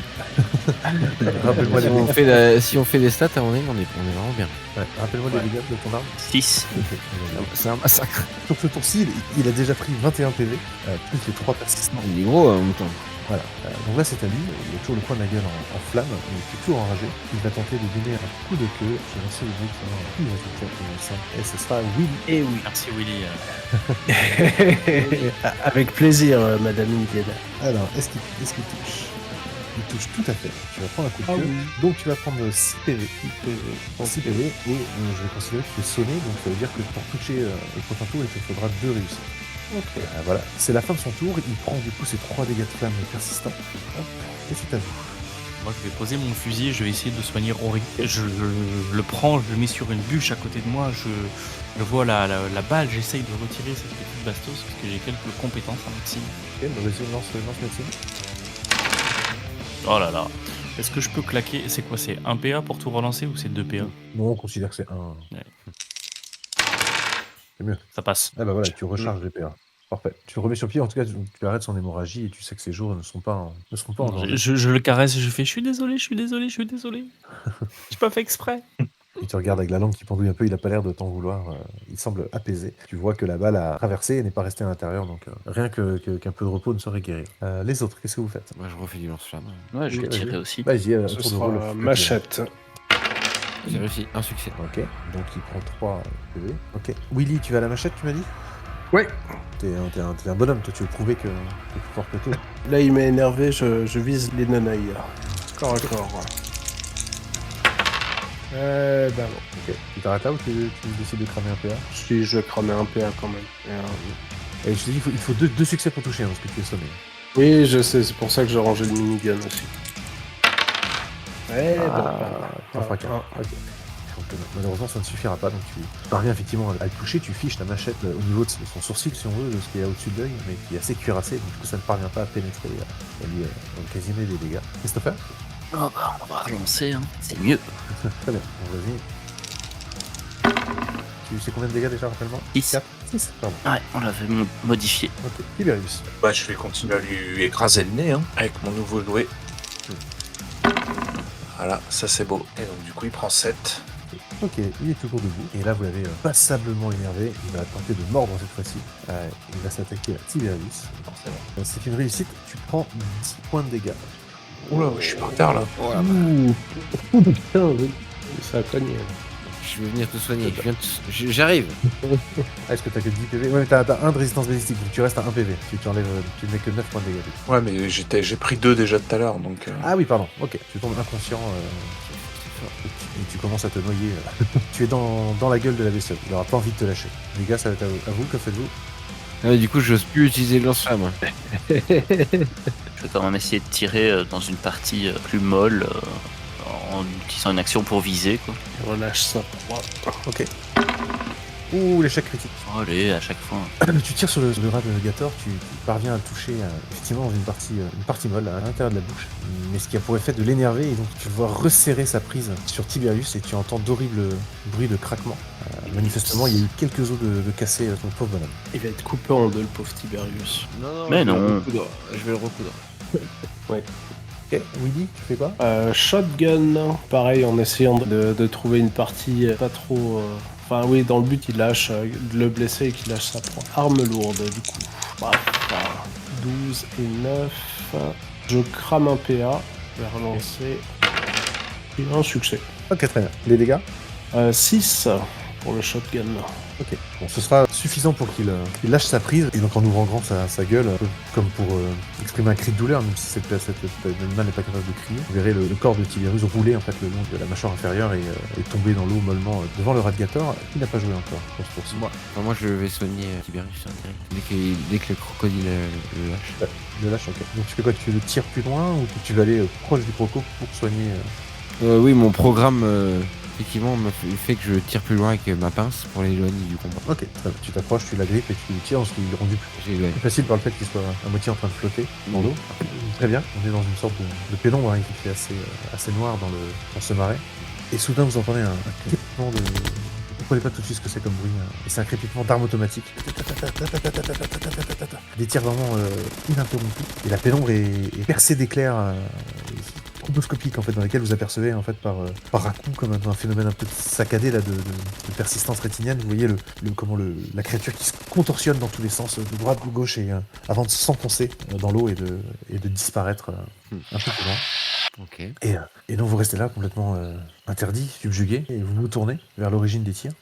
[SPEAKER 3] Rappelle-moi les
[SPEAKER 1] Si on fait des stats à mon avis, on est vraiment bien.
[SPEAKER 3] ouais, rappelle-moi les dégâts de ton arme.
[SPEAKER 6] 6.
[SPEAKER 3] Ok,
[SPEAKER 1] C'est un massacre.
[SPEAKER 3] sur ce tour-ci, il a déjà pris 21 PV, plus les 3 persistants.
[SPEAKER 1] Il est gros en même temps.
[SPEAKER 3] Voilà. Donc là, c'est à lui. Il a toujours le coin de la gueule en flamme. Il est toujours enragé. Il va tenter de donner un coup de queue. Je vais lancer le bruit qui va un coup de résultat pour ça. Et ce sera Willy.
[SPEAKER 7] Et oui.
[SPEAKER 4] Merci Willy.
[SPEAKER 7] Avec plaisir, Madame Indiana.
[SPEAKER 3] Alors, est-ce qu'il touche? Il touche tout à fait. Tu vas prendre un coup de
[SPEAKER 7] Ah
[SPEAKER 3] queue.
[SPEAKER 7] oui.
[SPEAKER 3] Donc tu vas prendre 6 PV. 6 PV. Et je vais considérer que tu es sonné. Donc ça veut dire que pour toucher au prochain tour, il te faudra 2 réussites.
[SPEAKER 7] Ok.
[SPEAKER 3] Voilà. C'est la fin de son tour. Il prend du coup ses 3 dégâts de flamme persistants. Hop. Et c'est à vous.
[SPEAKER 4] Moi, je vais poser mon fusil et je vais essayer de soigner Rory. Je le prends, je le mets sur une bûche à côté de moi. Je vois la balle, j'essaye de retirer cette petite bastos parce que j'ai quelques compétences en médecine.
[SPEAKER 3] Ok, bah vas-y, lance médecine.
[SPEAKER 4] Oh là là. Est-ce que je peux claquer? C'est quoi? C'est 1 PA pour tout relancer ou c'est 2 PA?
[SPEAKER 3] Non, on considère que c'est un.
[SPEAKER 4] Ouais.
[SPEAKER 3] C'est mieux.
[SPEAKER 4] Ça passe.
[SPEAKER 3] Ah bah voilà, tu recharges les PA. Parfait. Tu le remets sur pied, en tout cas, tu arrêtes son hémorragie et tu sais que ces jours ne seront pas en danger.
[SPEAKER 4] Je le caresse et je fais je suis désolé. J'ai pas fait exprès.
[SPEAKER 3] Il te regarde avec la langue qui pendouille un peu, il a pas l'air de t'en vouloir, il semble apaisé. Tu vois que la balle a traversé et n'est pas restée à l'intérieur, donc rien qu'un peu de repos ne saurait guérir. Les autres, qu'est-ce que vous faites?
[SPEAKER 1] Moi, je refais du lance-flamme.
[SPEAKER 6] Ouais, je
[SPEAKER 3] Ok,
[SPEAKER 6] vais tirer
[SPEAKER 3] vas-y.
[SPEAKER 6] aussi.
[SPEAKER 3] Vas-y,
[SPEAKER 7] Ce
[SPEAKER 3] tour de rôle.
[SPEAKER 7] sera machette.
[SPEAKER 1] J'ai réussi, un succès.
[SPEAKER 3] Ok, donc il prend 3 PV. Ok. Willy, tu vas à la machette, tu m'as dit?
[SPEAKER 7] Ouais.
[SPEAKER 3] T'es un bonhomme, toi tu veux prouver que t'es plus fort que tout.
[SPEAKER 7] Là, il m'a énervé, je vise les nanailles. Corps à corps. Bah bon.
[SPEAKER 3] Ok. Tu t'arrêtes là ou tu décides de cramer un PA?
[SPEAKER 7] Si, je vais cramer un PA quand même.
[SPEAKER 3] Et je te dis, il faut deux succès pour toucher, hein, parce que tu es sonné.
[SPEAKER 7] Oui, je sais, c'est pour ça que j'ai rangé le minigun aussi. Ouais,
[SPEAKER 3] T'en feras qu'un. Ok. Donc, malheureusement, ça ne suffira pas, donc tu parviens effectivement à le toucher, tu fiches ta machette au niveau de son sourcil, si on veut, de ce qu'il y a au-dessus de l'œil, mais qui est assez cuirassé, donc du coup ça ne parvient pas à pénétrer et lui occasionner des dégâts. Christopher?
[SPEAKER 6] Oh bah, on va relancer, hein. C'est mieux.
[SPEAKER 3] Très bien, bon, vas-y. Tu sais combien de dégâts déjà, rappelle-moi?
[SPEAKER 6] 6.
[SPEAKER 3] 4 6, pardon.
[SPEAKER 6] Ouais, on l'avait modifié.
[SPEAKER 3] Ok, Tiberius.
[SPEAKER 5] Bah, je vais continuer à lui écraser le nez, hein, avec mon nouveau jouet. Voilà, ça c'est beau. Et donc du coup il prend 7.
[SPEAKER 3] Ok, il est toujours debout, et là vous l'avez passablement énervé, il va tenter de mordre cette fois-ci. Il va s'attaquer à Tiberius.
[SPEAKER 5] Forcément.
[SPEAKER 3] C'est une réussite, tu prends 10 points de dégâts.
[SPEAKER 5] Oula, je suis par terre là.
[SPEAKER 7] Ouh, putain, oui. Ça a cogné.
[SPEAKER 1] Je vais venir te soigner. J'arrive.
[SPEAKER 3] Ah, est-ce que t'as que 10 PV? Ouais, mais t'as 1 de résistance balistique, donc tu restes à 1 PV. Tu enlèves, tu ne mets que 9 points de dégâts.
[SPEAKER 5] Ouais, mais j'ai pris 2 déjà tout à l'heure, donc...
[SPEAKER 3] Ah oui, pardon, ok. Tu tombes inconscient et tu commences à te noyer. Tu es dans la gueule de la bestiole. Il aura pas envie de te lâcher. Les gars, ça va être à vous. Que faites-vous?
[SPEAKER 1] Du coup, j'ose plus utiliser le lance-flamme.
[SPEAKER 6] Je vais quand même essayer de tirer dans une partie plus molle en utilisant une action pour viser, quoi.
[SPEAKER 7] Relâche ça.
[SPEAKER 3] Ok. Ouh, l'échec critique.
[SPEAKER 6] Oh, allez, à chaque fois.
[SPEAKER 3] Tu tires sur le radiator, tu parviens à le toucher effectivement dans une partie molle à l'intérieur de la bouche. Mais ce qui a pour effet de l'énerver, et donc tu vois resserrer sa prise sur Tiberius et tu entends d'horribles bruits de craquement. Manifestement, il y a eu quelques os de cassés ton pauvre bonhomme.
[SPEAKER 7] Il va être coupé en deux, le pauvre Tiberius.
[SPEAKER 1] Non,
[SPEAKER 6] Mais
[SPEAKER 1] je vais
[SPEAKER 6] non.
[SPEAKER 1] le recoudre. Je vais le recoudre.
[SPEAKER 3] Ok, Willy, tu fais quoi?
[SPEAKER 7] Shotgun, pareil, en essayant de trouver une partie pas trop... Enfin oui, dans le but, il lâche, de le blesser et qu'il lâche sa proie. Arme lourde, du coup. Bref, 12 et 9. Je crame un PA, je vais relancer. Et un succès.
[SPEAKER 3] Ok, très bien. Les dégâts?
[SPEAKER 7] 6 pour le shotgun.
[SPEAKER 3] Ok. Bon, ce sera suffisant pour qu'il lâche sa prise, et donc en ouvrant grand sa gueule, un peu comme pour exprimer un cri de douleur, même si cet animal n'est pas capable de crier. Vous verrez le corps de Tiberius rouler en fait le long de la mâchoire inférieure et tomber dans l'eau mollement devant le radiator. Il n'a pas joué encore pour ce tour-ci.
[SPEAKER 1] Moi, je vais soigner Tiberius en direct. Dès que le crocodile le lâche.
[SPEAKER 3] Ouais, il le lâche, ok. Donc tu fais quoi? Tu le tires plus loin ou tu vas aller proche du croco pour soigner
[SPEAKER 1] Oui, mon programme effectivement me fait que je tire plus loin avec ma pince pour l'éloigner du combat.
[SPEAKER 3] Ok, très bien. Tu t'approches, tu l'agrippes et tu le tires, parce qu'il est rendu
[SPEAKER 1] J'éloigne.
[SPEAKER 3] plus facile par le fait qu'il soit à moitié en train de flotter dans l'eau. Très bien, on est dans une sorte de pénombre qui fait assez noir dans ce marais. Et soudain vous entendez un crépitement de... Vous ne comprenez pas tout de suite ce que c'est comme bruit, et c'est un crépitement d'armes automatiques. Des tirs vraiment ininterrompus. Et la pénombre est percée d'éclairs stroboscopiques en fait, dans lesquels vous apercevez en fait par à-coups, comme un phénomène un peu saccadé là, de persistance rétinienne. Vous voyez comment la créature qui se contorsionne dans tous les sens, de droite ou de gauche, et avant de s'enfoncer dans l'eau et de disparaître un peu plus loin.
[SPEAKER 1] Ok.
[SPEAKER 3] Et donc vous restez là complètement interdit, subjugué, et vous vous tournez vers l'origine des tirs.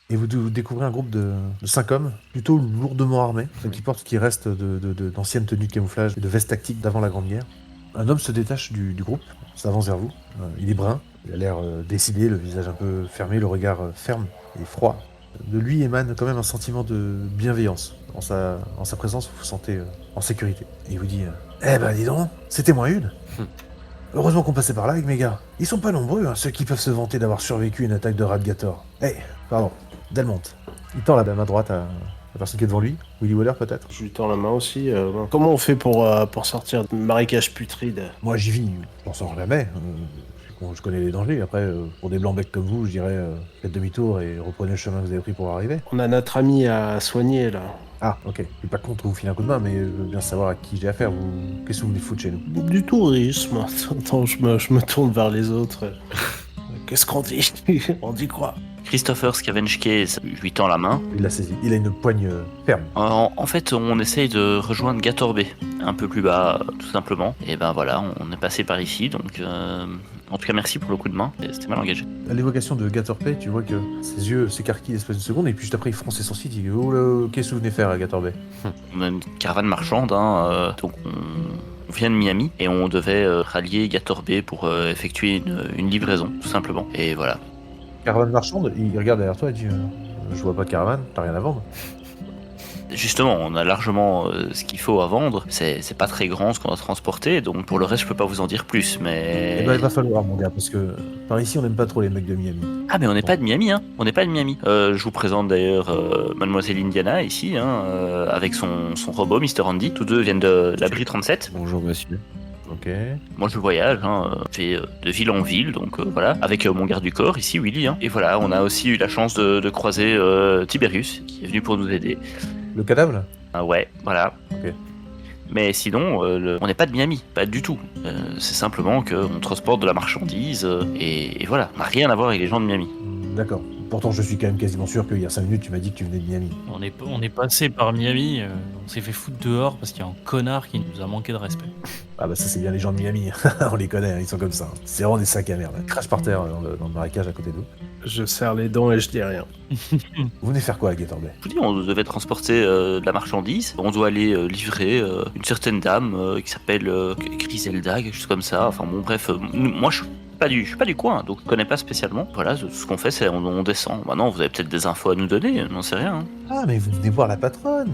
[SPEAKER 3] Et vous découvrez un groupe de 5 hommes, plutôt lourdement armés, qui portent ce qui reste d'anciennes tenues de camouflage et de vestes tactiques d'avant la Grande Guerre. Un homme se détache du groupe, s'avance vers vous. Il est brun, il a l'air décidé, le visage un peu fermé, le regard ferme et froid. De lui émane quand même un sentiment de bienveillance. En sa présence, vous vous sentez en sécurité. Et il vous dit Eh ben dis donc, c'était moins une. Heureusement qu'on passait par là avec mes gars. Ils sont pas nombreux, ceux qui peuvent se vanter d'avoir survécu à une attaque de Radgator. Pardon, Delmont. Il tend la main droite à la personne qui est devant lui. Willy Waller peut-être.
[SPEAKER 7] Je lui tends la main aussi. Comment on fait pour sortir du marécage putride?
[SPEAKER 3] Moi j'y vis, j'en sors jamais. Je connais les dangers. Après, pour des blancs becs comme vous, je dirais faites demi-tour et reprenez le chemin que vous avez pris pour arriver.
[SPEAKER 7] On a notre ami à soigner là.
[SPEAKER 3] Ah, ok. Je suis pas contre vous filer un coup de main, mais je veux bien savoir à qui j'ai affaire. Qu'est-ce que vous venez foutre chez nous?
[SPEAKER 7] Du tourisme. Attends, je me tourne vers les autres. Qu'est-ce qu'on dit? On dit quoi?
[SPEAKER 6] Christopher Skavenschke lui tend la main.
[SPEAKER 3] Il l'a saisi. Il a une poigne ferme.
[SPEAKER 6] En fait, on essaye de rejoindre Gatorbé, un peu plus bas, tout simplement. Et ben voilà, on est passé par ici, donc En tout cas, merci pour le coup de main, c'était mal engagé.
[SPEAKER 3] À l'évocation de Gatorbay, tu vois que ses yeux s'écarquillent l'espace de seconde, et puis juste après il fronce ses sourcils, il dit « Oh là, qu'est-ce que vous venez faire à Gatorbay ?»
[SPEAKER 6] On a une caravane marchande, donc on vient de Miami et on devait rallier Gatorbay pour effectuer une livraison, tout simplement. Et voilà.
[SPEAKER 3] Caravane marchande, il regarde derrière toi et dit « Je vois pas de caravane, t'as rien à vendre ?»
[SPEAKER 6] Justement, on a largement ce qu'il faut à vendre. C'est pas très grand ce qu'on a transporté, donc pour le reste, je peux pas vous en dire plus, mais...
[SPEAKER 3] Eh ben il va falloir mon gars, parce que par ici on n'aime pas trop les mecs de Miami.
[SPEAKER 6] Ah, mais on n'est pas de Miami, hein. On n'est pas de Miami. Je vous présente d'ailleurs Mademoiselle Indiana ici, avec son robot Mr. Andy. Tous deux viennent de l'abri 37.
[SPEAKER 1] Bonjour monsieur.
[SPEAKER 3] Ok.
[SPEAKER 6] Moi je voyage, je fais de ville en ville, donc voilà, avec mon garde du corps ici, Willy. Et voilà, on a aussi eu la chance de croiser Tiberius, qui est venu pour nous aider.
[SPEAKER 3] Le cadavre là?
[SPEAKER 6] Ah ouais, voilà.
[SPEAKER 3] Ok.
[SPEAKER 6] Mais sinon, on n'est pas de Miami, pas du tout. C'est simplement qu'on transporte de la marchandise, et voilà, on n'a rien à voir avec les gens de Miami.
[SPEAKER 3] D'accord. Pourtant je suis quand même quasiment sûr qu'il y a 5 minutes tu m'as dit que tu venais de Miami.
[SPEAKER 4] On est passé par Miami, on s'est fait foutre dehors parce qu'il y a un connard qui nous a manqué de respect.
[SPEAKER 3] Ah bah ça c'est bien les gens de Miami, on les connaît, ils sont comme ça. C'est vraiment des sacs à merde. Ils crachent par terre dans le marécage à côté d'eux.
[SPEAKER 7] Je serre les dents et je dis rien.
[SPEAKER 3] Vous venez faire quoi à Gatorbay?
[SPEAKER 6] Je vous dis, on devait transporter de la marchandise. On doit aller livrer une certaine dame qui s'appelle Griselda, quelque chose comme ça. Enfin bon, bref, moi je suis pas du coin, donc je connais pas spécialement. Voilà, ce qu'on fait, c'est on descend. Maintenant, vous avez peut-être des infos à nous donner, n'en sais rien.
[SPEAKER 3] Ah mais vous venez voir la patronne.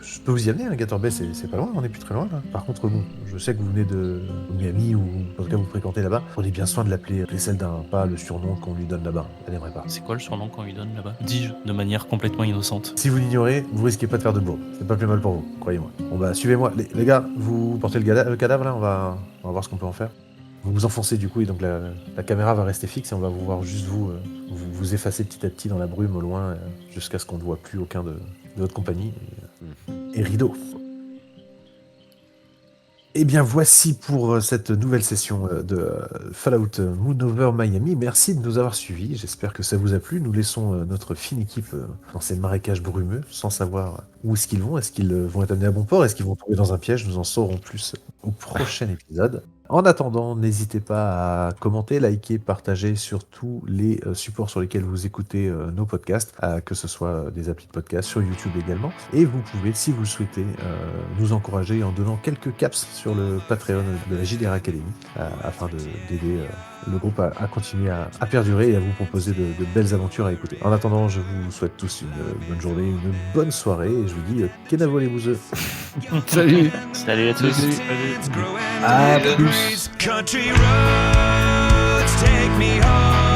[SPEAKER 3] Je peux vous y amener, hein, Gatorbay, c'est pas loin, on est plus très loin là. Par contre, bon, je sais que vous venez de Miami ou en tout cas vous fréquentez là-bas. Prenez bien soin de l'appeler Griselda, pas le surnom qu'on lui donne là-bas. Elle aimerait pas.
[SPEAKER 4] C'est quoi le surnom qu'on lui donne là-bas? Dis-je de manière complètement innocente.
[SPEAKER 3] Si vous l'ignorez, vous risquez pas de faire de bourre. C'est pas plus mal pour vous, croyez-moi. Bon bah suivez-moi. Les gars, vous portez le cadavre là, on va voir ce qu'on peut en faire. Vous vous enfoncez du coup et donc la caméra va rester fixe et on va vous voir juste vous effacer petit à petit dans la brume au loin jusqu'à ce qu'on ne voit plus aucun de votre compagnie. Et rideau. Et bien voici pour cette nouvelle session de Fallout Moonover Miami. Merci de nous avoir suivis, j'espère que ça vous a plu. Nous laissons notre fine équipe dans ces marécages brumeux sans savoir où est-ce qu'ils vont. Est-ce qu'ils vont être amenés à bon port? Est-ce qu'ils vont tomber dans un piège? Nous en saurons plus au prochain épisode. En attendant, n'hésitez pas à commenter, liker, partager sur tous les supports sur lesquels vous écoutez nos podcasts, que ce soit des applis de podcast, sur YouTube également. Et vous pouvez, si vous le souhaitez, nous encourager en donnant quelques caps sur le Patreon de la JDR Academy, afin d'aider le groupe à continuer à perdurer et à vous proposer de belles aventures à écouter. En attendant, je vous souhaite tous une bonne journée, une bonne soirée, et je vous dis Kenavo les bouseux.
[SPEAKER 1] Salut.
[SPEAKER 6] Salut à tous.
[SPEAKER 7] À plus.
[SPEAKER 2] Country roads take me home.